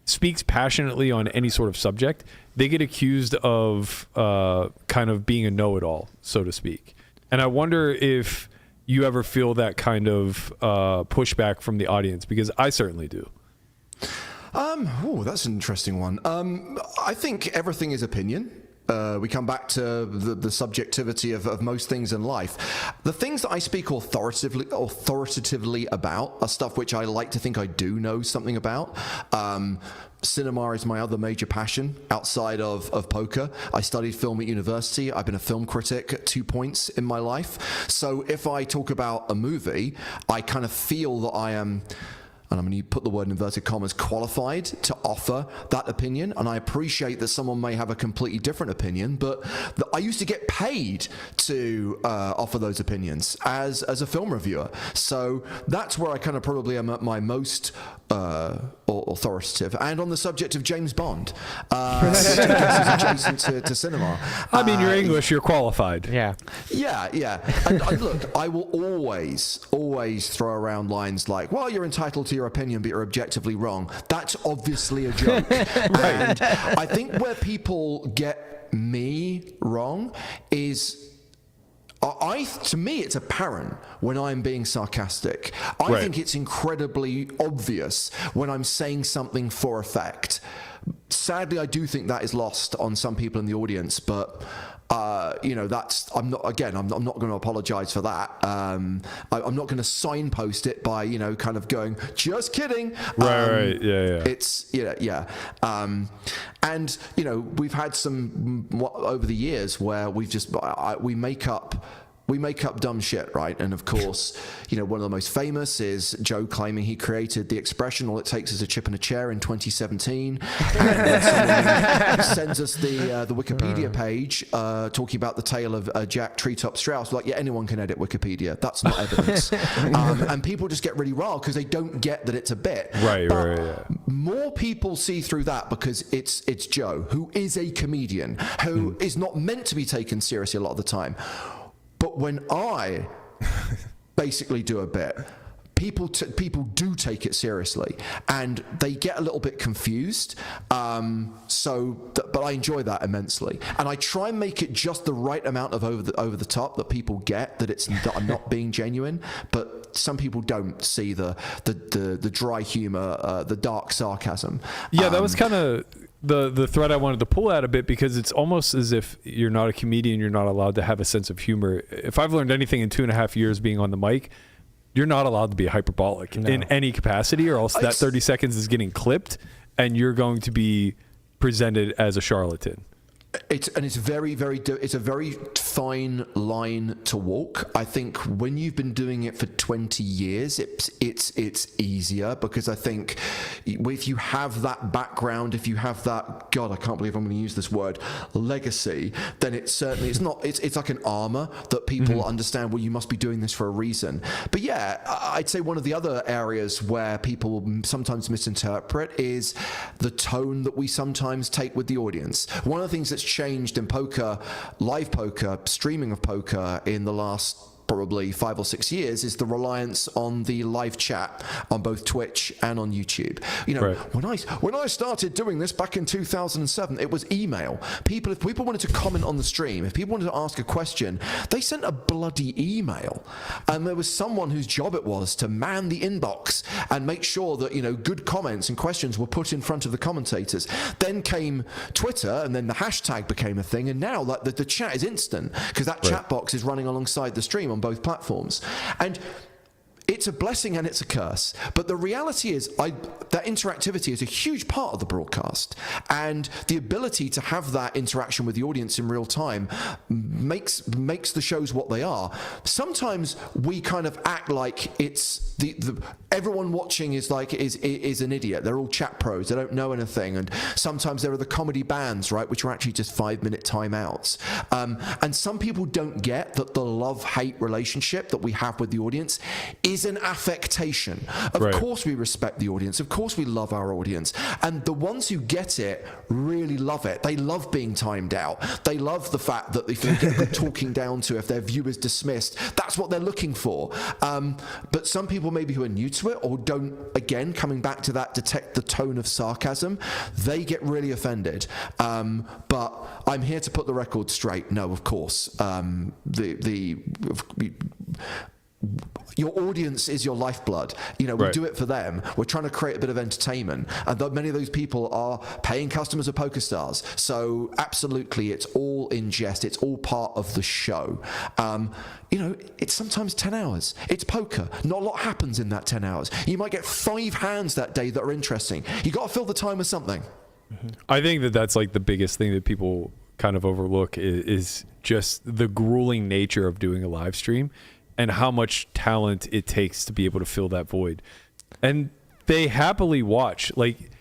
S4: speaks passionately on any sort of subject, they get accused of kind of being a know-it-all, so to speak. And I wonder if you ever feel that kind of pushback from the audience, because I certainly do.
S8: That's an interesting one. I think everything is opinion. We come back to the subjectivity of most things in life. The things that I speak authoritatively about are stuff which I like to think I do know something about. Cinema is my other major passion outside of poker. I studied film at university. I've been a film critic at 2 points in my life. So if I talk about a movie, I kind of feel that I am, and I'm going to put the word in inverted commas, qualified to offer that opinion. And I appreciate that someone may have a completely different opinion, but I used to get paid to offer those opinions as a film reviewer. So that's where I kind of probably am at my most authoritative. And on the subject of James Bond, which I guess is adjacent to cinema.
S4: I mean, you're English, you're qualified.
S5: Yeah.
S8: Yeah. And look, I will always throw around lines like, well, you're entitled to your opinion, but you're objectively wrong. That's obviously a joke. And I think where people get me wrong is, to me, it's apparent when I'm being sarcastic. I think it's incredibly obvious when I'm saying something for effect. Sadly, I do think that is lost on some people in the audience, but I'm not going to apologize for that. I'm not going to signpost it by, kind of going, just kidding.
S4: Right. Yeah.
S8: It's, and, we've had some over the years where we make up dumb shit, right? And of course, one of the most famous is Joe claiming he created the expression, all it takes is a chip and a chair in 2017. And someone sends us the Wikipedia page talking about the tale of Jack Treetop Strauss. Like, yeah, anyone can edit Wikipedia. That's not evidence. And people just get really riled because they don't get that it's a bit.
S4: Right.
S8: More people see through that because it's Joe, who is a comedian, who is not meant to be taken seriously a lot of the time. But when I basically do a bit, people do take it seriously, and they get a little bit confused. But I enjoy that immensely, and I try and make it just the right amount of over the top that people get that I'm not being genuine. But some people don't see the dry humor, the dark sarcasm.
S4: Yeah, that was kind of the thread I wanted to pull at a bit, because it's almost as if you're not a comedian, you're not allowed to have a sense of humor. If I've learned anything in 2.5 years being on the mic, you're not allowed to be hyperbolic in any capacity, or else that 30 seconds is getting clipped and you're going to be presented as a charlatan.
S8: It's a very fine line to walk. I think when you've been doing it for 20 years, it's easier, because I think if you have that background, if you have that, God, I can't believe I'm going to use this word, legacy, then it's like an armor that people understand. Well, you must be doing this for a reason. But yeah, I'd say one of the other areas where people sometimes misinterpret is the tone that we sometimes take with the audience. One of the things that's changed in poker, live poker, streaming of poker in the last probably 5 or 6 years is the reliance on the live chat on both Twitch and on YouTube. You know, when I started doing this back in 2007, it was email. If people wanted to comment on the stream, if people wanted to ask a question, they sent a bloody email, and there was someone whose job it was to man the inbox and make sure that, you know, good comments and questions were put in front of the commentators. Then came Twitter, and then the hashtag became a thing, and now like the chat is instant, because that chat box is running alongside the stream on both platforms. And it's a blessing and it's a curse. But the reality is that interactivity is a huge part of the broadcast. And the ability to have that interaction with the audience in real time makes the shows what they are. Sometimes we kind of act like it's everyone watching is an idiot. They're all chat pros. They don't know anything. And sometimes there are the comedy bands, right, which are actually just 5-minute timeouts. And some people don't get that the love-hate relationship that we have with the audience is an affectation. Of course we respect the audience. Of course we love our audience. And the ones who get it really love it. They love being timed out. They love the fact that if they get good talking down to, if their view is dismissed, that's what they're looking for. But some people maybe who are new to it, or don't, again, coming back to that, detect the tone of sarcasm, they get really offended. But I'm here to put the record straight. No, of course. Your audience is your lifeblood. You know, we do it for them. We're trying to create a bit of entertainment, and many of those people are paying customers of PokerStars. So absolutely, it's all in jest. It's all part of the show. You know, it's sometimes 10 hours. It's poker. Not a lot happens in that 10 hours. You might get 5 hands that day that are interesting. You got to fill the time with something.
S4: I think that's like the biggest thing that people kind of overlook is just the grueling nature of doing a live stream, and how much talent it takes to be able to fill that void. And they happily watch. Like,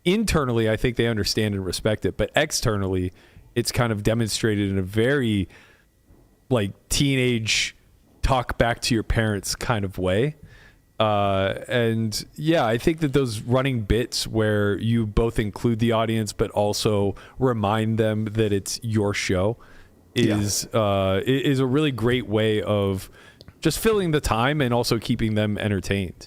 S4: internally, I think they understand and respect it, but externally, it's kind of demonstrated in a very, like, teenage talk back to your parents kind of way. And yeah, I think that those running bits where you both include the audience, but also remind them that it's your show is a really great way of just filling the time and also keeping them entertained.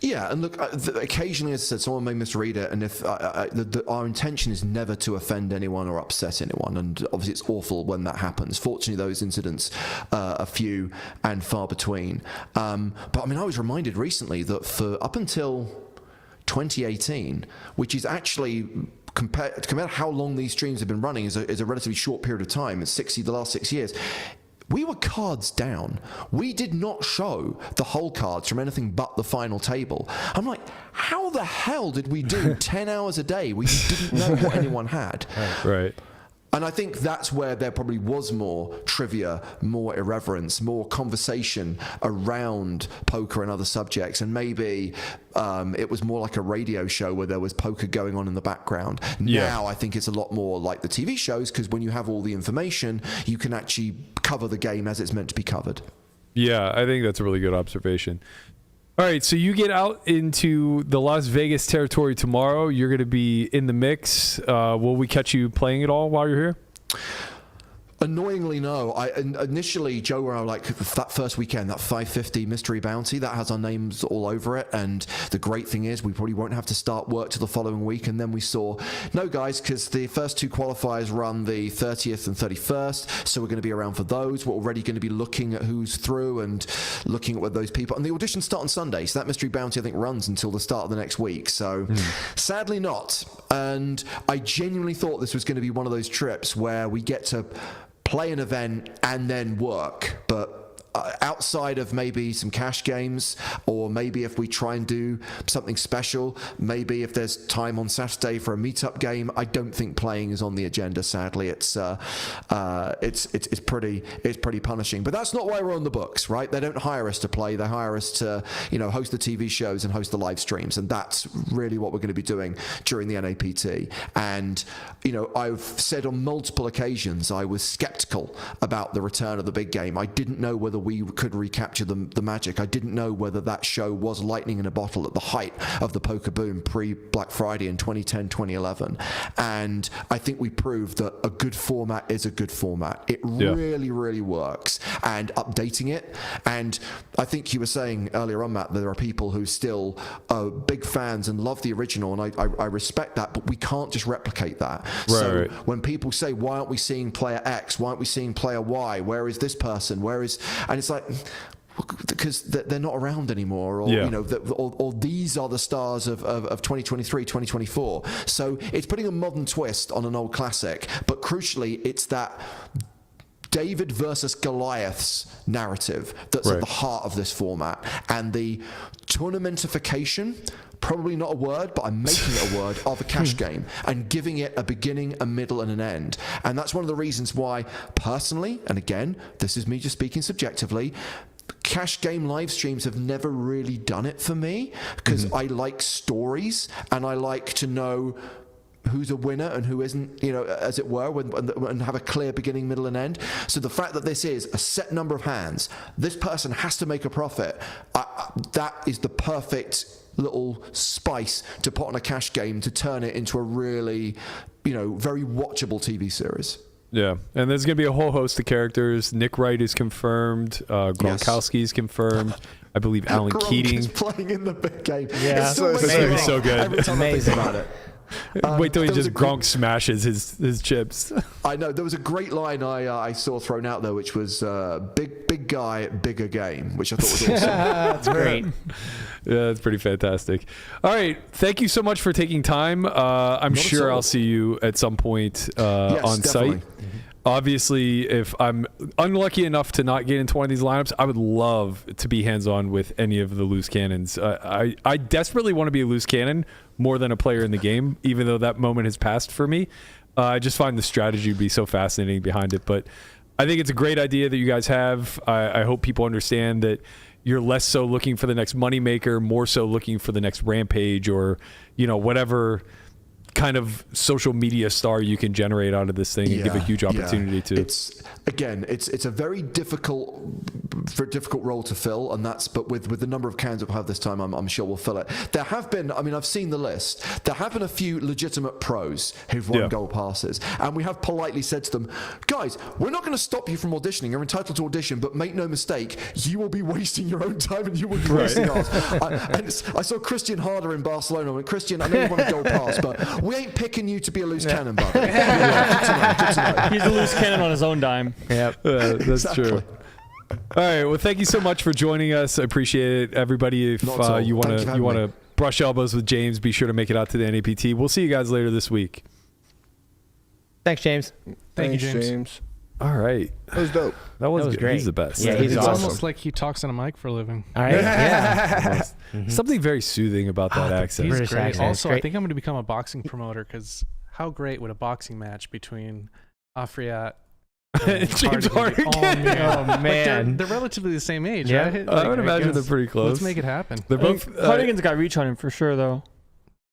S8: Yeah, and look, occasionally, as I said, someone may misread it, and if our intention is never to offend anyone or upset anyone, and obviously it's awful when that happens. Fortunately, those incidents are few and far between. But I mean, I was reminded recently that for up until 2018, which is actually compared to how long these streams have been running, is a relatively short period of time. It's the last 6 years. We were cards down. We did not show the whole cards from anything but the final table. I'm like, how the hell did we do 10 hours a day? We didn't know what anyone had.
S4: Right.
S8: And I think that's where there probably was more trivia, more irreverence, more conversation around poker and other subjects. And maybe it was more like a radio show where there was poker going on in the background. Now I think it's a lot more like the TV shows, because when you have all the information, you can actually cover the game as it's meant to be covered.
S4: Yeah, I think that's a really good observation. All right, so you get out into the Las Vegas territory tomorrow. You're going to be in the mix. Will we catch you playing it all while you're here?
S8: Annoyingly, no. Initially, Joe were like that first weekend, that 550 mystery bounty that has our names all over it. And the great thing is, we probably won't have to start work till the following week. And then we saw, no, guys, because the first 2 qualifiers run the 30th and 31st, so we're going to be around for those. We're already going to be looking at who's through and looking at what those people. And the auditions start on Sunday, so that mystery bounty I think runs until the start of the next week. So sadly not. And I genuinely thought this was going to be one of those trips where we get to play an event and then work, but outside of maybe some cash games, or maybe if we try and do something special, maybe if there's time on Saturday for a meetup game, I don't think playing is on the agenda. Sadly, it's pretty punishing. But that's not why we're on the books, right? They don't hire us to play; they hire us to, host the TV shows and host the live streams, and that's really what we're going to be doing during the NAPT. And I've said on multiple occasions I was skeptical about the return of the big game. I didn't know whether we could recapture the magic. I didn't know whether that show was lightning in a bottle at the height of the poker boom pre-Black Friday in 2010, 2011. And I think we proved that a good format is a good format. It really, really works. And updating it. And I think you were saying earlier on, Matt, there are people who still are big fans and love the original, and I respect that, but we can't just replicate that. So when people say, why aren't we seeing player X? Why aren't we seeing player Y? Where is this person? And it's like, because they're not around anymore, or or these are the stars of 2023, 2024. So it's putting a modern twist on an old classic, but crucially, it's that David versus Goliath's narrative that's at the heart of this format. And the tournamentification, probably not a word, but I'm making it a word, of a cash game and giving it a beginning, a middle, and an end. And that's one of the reasons why, personally, and again, this is me just speaking subjectively, cash game live streams have never really done it for me, because I like stories and I like to know who's a winner and who isn't, as it were, and have a clear beginning, middle, and end. So the fact that this is a set number of hands, this person has to make a profit, that is the perfect little spice to put on a cash game to turn it into a really, very watchable TV series.
S4: Yeah, and there's going to be a whole host of characters. Nick Wright is confirmed. Gronkowski is confirmed. I believe Alan Keating
S8: is playing in the big game.
S5: Yeah,
S8: it's going
S4: to be so good.
S8: Every time I think about it.
S4: Wait till he just Gronk smashes his chips.
S8: I know. There was a great line I saw thrown out there, which was big guy, bigger game, which I thought was awesome.
S5: That's great.
S4: Yeah, that's pretty fantastic. All right. Thank you so much for taking time. I'm sure I'll see you at some point on
S8: definitely.
S4: site. Obviously, if I'm unlucky enough to not get into one of these lineups, I would love to be hands-on with any of the loose cannons. I desperately want to be a loose cannon more than a player in the game, even though that moment has passed for me. I just find the strategy to be so fascinating behind it. But I think it's a great idea that you guys have. I hope people understand that you're less so looking for the next moneymaker, more so looking for the next rampage or, whatever kind of social media star you can generate out of this thing and give a huge opportunity to.
S8: It's a very difficult role to fill, and but with the number of cans that we'll have this time, I'm sure we'll fill it. There have been, I've seen the list. There have been a few legitimate pros who've won gold passes, and we have politely said to them, guys, we're not going to stop you from auditioning. You're entitled to audition, but make no mistake, you will be wasting your own time and you will be wasting ours. I saw Christian Harder in Barcelona. I went, Christian, I know you want a gold pass, but we ain't picking you to be a loose cannon, buddy. Good to know.
S6: He's a loose cannon on his own dime.
S5: Yep.
S4: That's true. All right. Well, thank you so much for joining us. I appreciate it, everybody. If you want to brush elbows with James, be sure to make it out to the NAPT. We'll see you guys later this week.
S5: Thanks, James.
S7: Thank you, James.
S4: All right.
S3: That was dope.
S4: That was
S5: great.
S4: He's the best.
S5: Yeah, he's
S7: It's
S5: awesome.
S7: almost like he talks on a mic for a living.
S5: All right. Yeah.
S4: Something very soothing about that accent.
S7: He's
S5: British
S7: great.
S5: accent.
S7: Also,
S5: Great.
S7: I think I'm going to become a boxing promoter because how great would a boxing match between Afriat and
S4: James Hartigan.
S5: Oh, man.
S7: Like they're relatively the same age,
S5: Yeah.
S7: right?
S4: I would imagine they're pretty close.
S7: Let's make it happen.
S4: They're both.
S6: Hartigan's got reach on him for sure, though.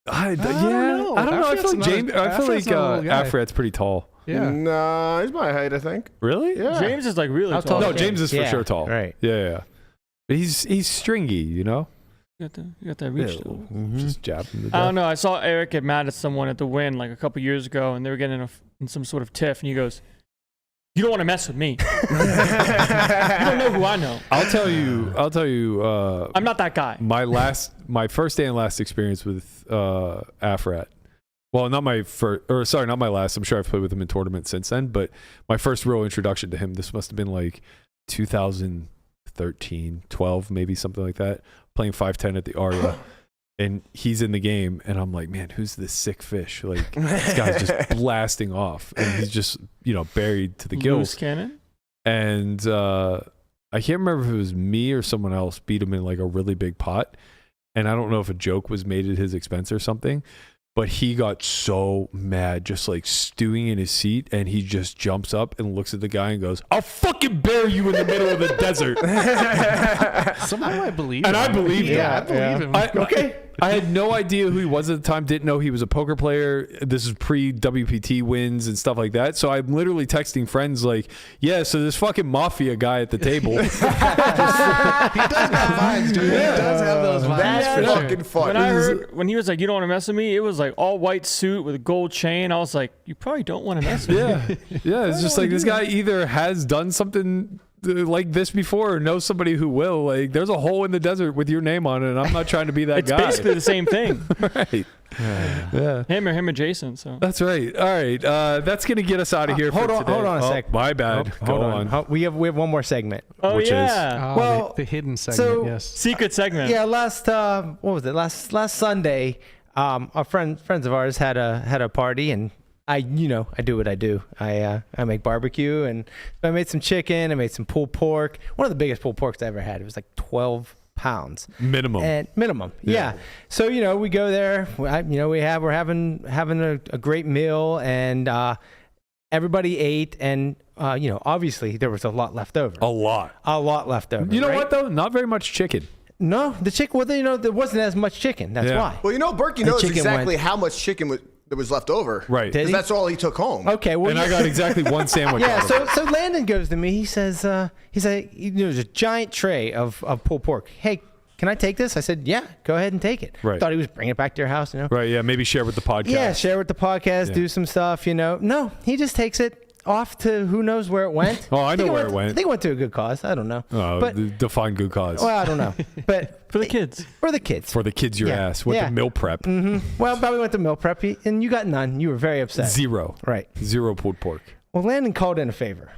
S4: I don't
S7: know.
S4: know. I feel like
S7: Afriat's
S4: Afriat's pretty tall.
S7: Yeah.
S3: Nah, he's my height, I think.
S4: Really?
S3: Yeah.
S6: James is like really
S5: How
S6: tall.
S5: tall
S4: No, James is for sure tall.
S5: Right.
S4: Yeah. But he's stringy,
S6: You got that reach. though.
S4: Just jab him to
S6: I don't
S4: death.
S6: know. I saw Eric get mad at someone at the Win like a couple years ago, and they were getting in some sort of tiff, and he goes, You don't want to mess with me. You don't know who I know.
S4: I'll tell you.
S6: I'm not that guy.
S4: My first and last experience with Afriat. Well, not my last. I'm sure I've played with him in tournaments since then, but my first real introduction to him, this must have been like 2013, 12, maybe something like that. Playing 510 at the Aria. And he's in the game, and I'm like, man, who's this sick fish? Like, this guy's just blasting off, and he's just, buried to the gills.
S6: Loose cannon?
S4: And I can't remember if it was me or someone else beat him in like a really big pot. And I don't know if a joke was made at his expense or something, but he got so mad, just like stewing in his seat, and he just jumps up and looks at the guy and goes, "I'll fucking bury you in the middle of the desert."
S7: Somehow I believe
S4: and
S7: him.
S4: I believed him.
S7: I believe him.
S4: Okay. I had no idea who he was at the time. Didn't know he was a poker player. This is pre-WPT wins and stuff like that. So I'm literally texting friends like, yeah, so this fucking mafia guy at the table.
S7: He does have vibes, dude. He does have those vibes.
S3: That's
S7: for
S3: fucking
S7: sure.
S3: fun.
S6: When he was like, you don't want to mess with me, it was like all white suit with a gold chain. I was like, you probably don't want to mess with me.
S4: Yeah. It's just like this guy either has done something like this before or knows somebody who will. Like, there's a hole in the desert with your name on it, and I'm not trying to be that
S6: It's
S4: guy.
S6: basically the same thing.
S4: Right. Yeah.
S6: Him adjacent. So
S4: That's right. All right. That's going to get us out of here
S5: Hold
S4: for
S5: on,
S4: today.
S5: hold on a
S4: Oh,
S5: sec.
S4: my bad.
S5: Hold on. We have one more segment.
S6: Oh
S4: Which is-
S6: yeah.
S5: Well,
S7: the hidden segment,
S5: so-
S7: yes.
S6: Secret segment.
S5: Yeah, last what was it? Last Sunday, our friends of ours had a party, and I do what I do. I make barbecue, and I made some chicken. I made some pulled pork. One of the biggest pulled porks I ever had. It was like 12 pounds
S4: Minimum.
S5: And minimum, yeah. So we go there. We're having a great meal, and everybody ate, and obviously there was a lot left over.
S4: A lot.
S5: Left over.
S4: You know
S5: right?
S4: what, though? Not very much chicken.
S5: No, the chicken. Well, there wasn't as much chicken. That's
S4: Yeah.
S5: why.
S3: Well, Berkey
S5: The
S3: knows
S5: chicken
S3: exactly
S5: went-
S3: how much chicken that was left over.
S4: Right.
S5: Did he?
S3: That's all he took home.
S5: Okay. Well,
S4: And I got exactly one sandwich.
S5: yeah.
S4: out of it.
S5: So Landon goes to me. He says, there's a giant tray of pulled pork. Hey, can I take this? I said, yeah, go ahead and take it.
S4: Right.
S5: Thought he was bringing it back to your house.
S4: Right. Yeah. Maybe share with the podcast.
S5: Yeah. Share with the podcast.
S4: Yeah.
S5: Do some stuff. No, he just takes it off to who knows where it went.
S4: Oh, I know
S5: think
S4: where it went.
S5: I think it went to a good cause. I don't know.
S4: Oh,
S5: but
S4: define good cause.
S5: well, I don't know. But
S6: For the kids.
S5: for the kids.
S4: For the kids, your
S5: Yeah.
S4: ass. Went
S5: Yeah.
S4: to meal prep.
S5: Well, probably went to meal prep, and you got none. You were very upset.
S4: Zero.
S5: Right.
S4: Zero pulled pork.
S5: Well, Landon called in a favor.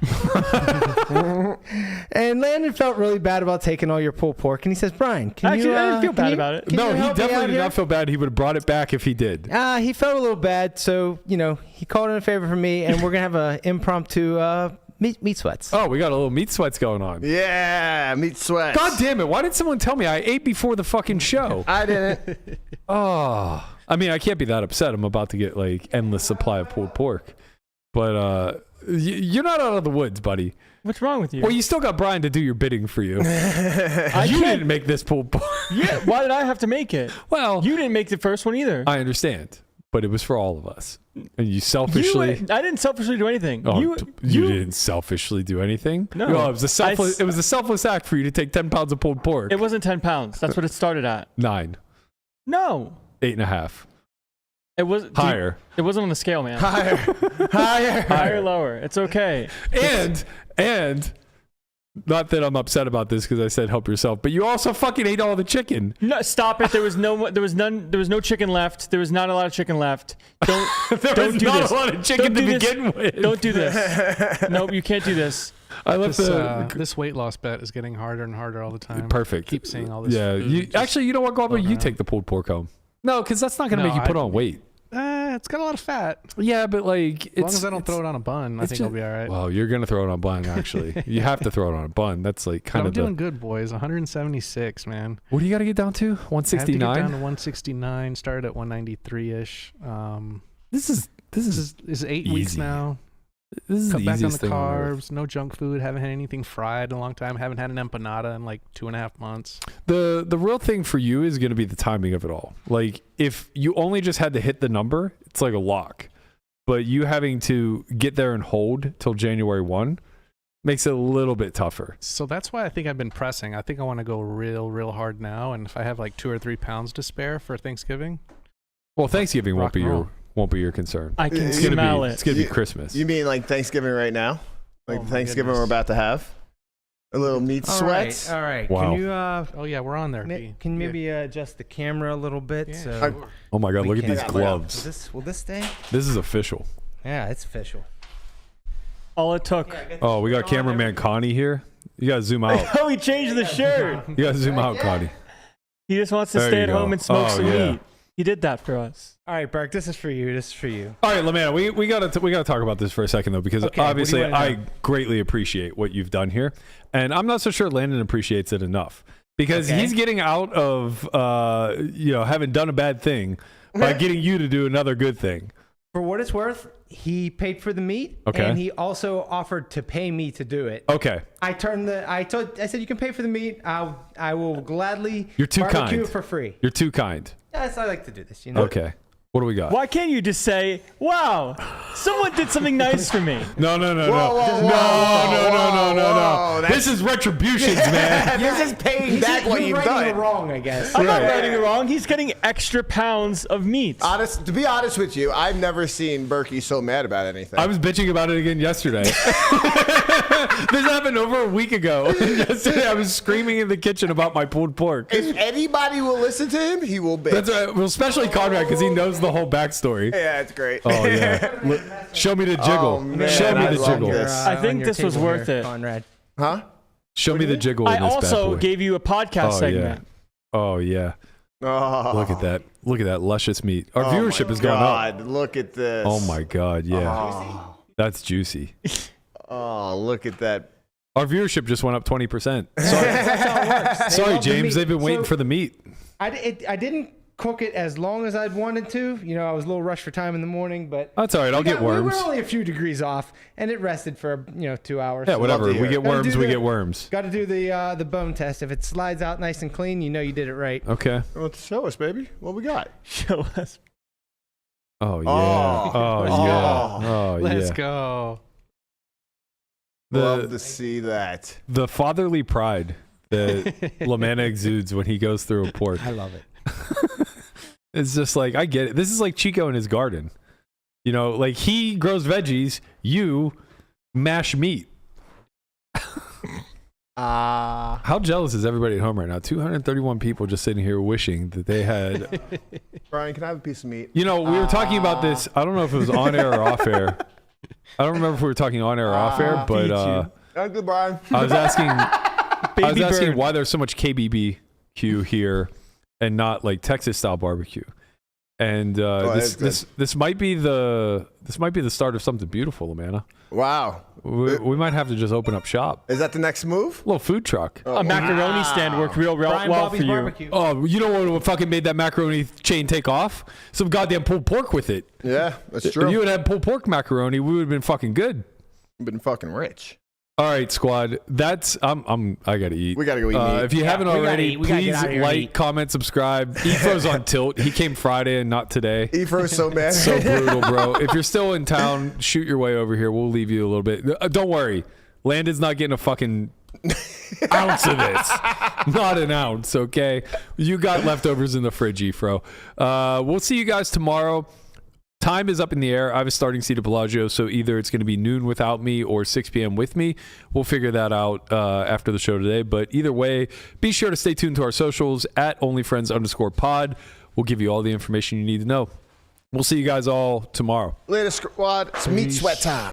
S5: And Landon felt really bad about taking all your pulled pork. And he says, Brian, can
S6: Actually,
S5: you...
S6: I didn't feel
S5: can
S6: bad
S5: you-
S6: about it.
S5: can
S4: No,
S5: you
S4: he
S5: help me out
S4: definitely did
S5: here?"
S4: not feel bad. He would have brought it back if he did.
S5: He felt a little bad, so, he called in a favor for me, and we're going to have an impromptu meat sweats.
S4: Oh, we got a little meat sweats going on.
S3: Yeah, meat sweats.
S4: God damn it. Why didn't someone tell me? I ate before the fucking show.
S3: I didn't.
S4: Oh. I mean, I can't be that upset. I'm about to get like endless supply of pulled pork. But you're not out of the woods, buddy.
S6: What's wrong with you?
S4: Well, you still got Brian to do your bidding for you. You
S6: can't-
S4: didn't make this pulled pork.
S6: Yeah. Why did I have to make it?
S4: Well,
S6: You didn't make the first one either.
S4: I understand, but it was for all of us. And you selfishly...
S6: I didn't selfishly do anything.
S4: Oh,
S6: you
S4: you didn't selfishly do anything?
S6: No.
S4: Well, it was a selfless act for you to take 10 pounds of pulled pork.
S6: It wasn't 10 pounds. That's what it started at.
S4: 9.
S6: No.
S4: 8.5.
S6: It was
S4: Higher.
S6: It wasn't on the scale, man.
S3: Higher.
S6: Higher, lower. It's okay.
S4: And not that I'm upset about this because I said help yourself, but you also fucking ate all the chicken.
S6: No, stop it. There was no chicken left. There was not a lot of chicken left. Don't
S4: There was
S6: do
S4: not
S6: this.
S4: a lot of chicken
S6: Don't
S4: to
S6: do this.
S4: begin with.
S6: Don't do this. Nope, you can't do this.
S4: I left
S7: This weight loss bet is getting harder and harder all the time.
S4: perfect.
S7: Keep seeing all this.
S4: Yeah,
S7: food
S4: you
S7: just
S4: actually, you know what, Galba?
S7: floating
S4: You
S7: around.
S4: take the pulled pork home. No, because that's not going to
S7: No,
S4: make you put on weight.
S7: It's got a lot of fat.
S4: Yeah, but like,
S7: As long as I don't throw it on a bun, I think I'll be all right.
S4: Well, you're gonna throw it on a bun. Actually, you have to throw it on a bun. That's like kind
S7: I'm
S4: of
S7: doing good, boys. 176, man.
S4: What do you got to get down to?
S7: I have to get
S4: 169.
S7: down to 169. Started at 193-ish.
S4: This is
S7: This is 8 weeks
S4: easy.
S7: now.
S4: This is
S7: Cut
S4: the
S7: back on
S4: easiest
S7: the
S4: thing on earth.
S7: carbs. No junk food. Haven't had anything fried in a long time. Haven't had an empanada in like 2.5 months.
S4: The real thing for you is going to be the timing of it all. Like if you only just had to hit the number, it's like a lock. But you having to get there and hold till January 1 makes it a little bit tougher.
S7: So that's why I think I've been pressing. I think I want to go real hard now. And if I have like 2 or 3 pounds to spare for Thanksgiving,
S4: Well, Thanksgiving
S7: Rock and roll.
S4: won't be your concern.
S6: I can
S3: It's
S6: smell
S4: It's
S6: it.
S4: gonna be Christmas.
S3: You mean like Thanksgiving right now? Like Thanksgiving we're about to have. A little meat sweats.
S5: All right.
S4: Wow.
S5: Can you
S7: Oh yeah, we're on there.
S5: can you maybe adjust the camera a little bit?
S7: Yeah,
S5: So
S7: sure.
S4: Oh my God,
S5: we
S4: look at
S5: can-
S4: these gloves.
S5: will this stay?
S4: This is official.
S5: Yeah, it's official.
S6: All it took.
S4: Oh, we got cameraman Connie here. You gotta zoom out.
S6: Oh, he changed the shirt.
S4: You gotta zoom out, Connie.
S6: He just wants to
S4: There
S6: stay
S4: you
S6: at
S4: go.
S6: home and smoke
S4: Oh,
S6: some
S4: yeah.
S6: meat. He did that for us.
S5: All right, Burke, this is for you. This is for you.
S4: All right, Lamanna, we gotta talk about this for a second though, because
S5: Okay, what do you
S4: obviously
S5: wanna know?
S4: I greatly appreciate what you've done here, and I'm not so sure Landon appreciates it enough because
S5: Okay.
S4: he's getting out of having done a bad thing by getting you to do another good thing.
S5: For what it's worth, he paid for the meat,
S4: Okay.
S5: and he also offered to pay me to do it.
S4: Okay,
S5: I said you can pay for the meat. I will gladly
S4: You're too
S5: barbecue
S4: kind.
S5: it for free.
S4: you're too kind.
S5: Yes, I like to do this. You know.
S4: Okay, what do we got?
S6: Why can't you just say, wow, someone did something nice for me?
S4: No.
S3: Whoa,
S4: This is retributions, man.
S3: This is paying back what
S5: You're
S3: you've
S5: righting
S3: done.
S5: it wrong, I guess.
S6: I'm not
S4: Right.
S6: writing it wrong. He's getting extra pounds of meat.
S3: To be honest with you, I've never seen Berkey so mad about anything.
S4: I was bitching about it again yesterday. This happened over a week ago. Yesterday, I was screaming in the kitchen about my pulled pork.
S3: If anybody will listen to him, he will bitch.
S4: That's right. Well, especially Conrad because he knows the whole backstory.
S3: Yeah, it's great.
S4: Oh yeah. Look, show me the jiggle.
S3: Oh, man,
S4: show me
S3: I
S4: the
S3: love
S4: jiggle.
S3: this.
S6: I think
S5: on your
S6: this was
S5: table
S6: worth
S5: here,
S6: it.
S5: Conrad.
S3: Huh?
S4: Show me the jiggle
S6: I
S4: in this bad
S6: also
S4: boy.
S6: gave you a podcast
S4: Oh,
S6: segment.
S4: Oh yeah.
S3: Oh,
S4: Look at that. Look at that luscious meat. Our
S3: Oh
S4: viewership
S3: my
S4: has gone up.
S3: God, look at this.
S4: Oh my God. Yeah.
S3: Oh,
S4: That's juicy.
S3: oh, look at that.
S4: Our viewership just went up 20%.
S5: That's how it works. They
S4: Sorry,
S5: love the
S4: James.
S5: meat.
S4: They've been waiting
S5: So,
S4: for the meat.
S5: I didn't cook it as long as I'd wanted to. You know, I was a little rushed for time in the morning, but
S4: That's all right. I'll get
S5: we
S4: worms.
S5: were only a few degrees off, and it rested for 2 hours.
S4: Yeah, whatever.
S3: Love to
S4: We
S3: hear
S4: get
S3: it.
S5: Gotta
S4: worms.
S5: do
S4: We
S5: the-
S4: get worms.
S5: Got to do the bone test. If it slides out nice and clean, you know you did it right.
S4: Okay.
S3: Well, show us, baby. What we got?
S6: Show us.
S4: Oh yeah.
S3: Oh.
S4: Oh
S3: Oh.
S4: yeah. Oh
S7: Let's
S4: yeah.
S7: go.
S3: Love to
S4: The
S3: see that.
S4: the fatherly pride that Lamanna exudes when he goes through a pork.
S5: I love it.
S4: It's just like I get it. This is like Chico in his garden. You know, like he grows veggies, you mash meat. How jealous is everybody at home right now? 231 people just sitting here wishing that they had.
S3: Brian, can I have a piece of meat?
S4: You know, we were talking about this. I don't know if it was on air or off air. I don't remember if we were talking on air or off air, but
S3: Good, Brian.
S4: I was asking. I was
S6: Baby
S4: asking
S6: bird.
S4: why there's so much KBBQ here and not like Texas style barbecue. And
S3: that's
S4: this might be the start of something beautiful, Lamanna.
S3: Wow.
S4: We might have to just open up shop.
S3: Is that the next move?
S4: A little food truck.
S6: A macaroni stand worked real
S5: Brian
S6: well
S5: Bobby's
S6: for you.
S5: barbecue.
S4: Oh, you know what fucking made that macaroni chain take off? Some goddamn pulled pork with it.
S3: Yeah, that's true.
S4: If you had pulled pork macaroni, we would have been fucking good.
S3: You've been fucking rich.
S4: All right, squad. That's I gotta eat.
S3: We gotta go eat meat.
S4: If you haven't
S5: we gotta
S4: already,
S5: eat. We gotta
S4: please
S5: get out of here and
S4: like,
S5: eat.
S4: comment, subscribe. Efro's on tilt. He came Friday and not today.
S3: Efro's so mad.
S4: So brutal, bro. If you're still in town, shoot your way over here. We'll leave you a little bit. Don't worry. Landon's not getting a fucking ounce of this. Not an ounce, okay? You got leftovers in the fridge, Efro. We'll see you guys tomorrow. Time is up in the air. I have a starting seat at Bellagio, so either it's going to be noon without me or 6 p.m. with me. We'll figure that out after the show today. But either way, be sure to stay tuned to our socials at onlyfriends_pod. We'll give you all the information you need to know. We'll see you guys all tomorrow.
S3: Later, squad. It's meat sweat time.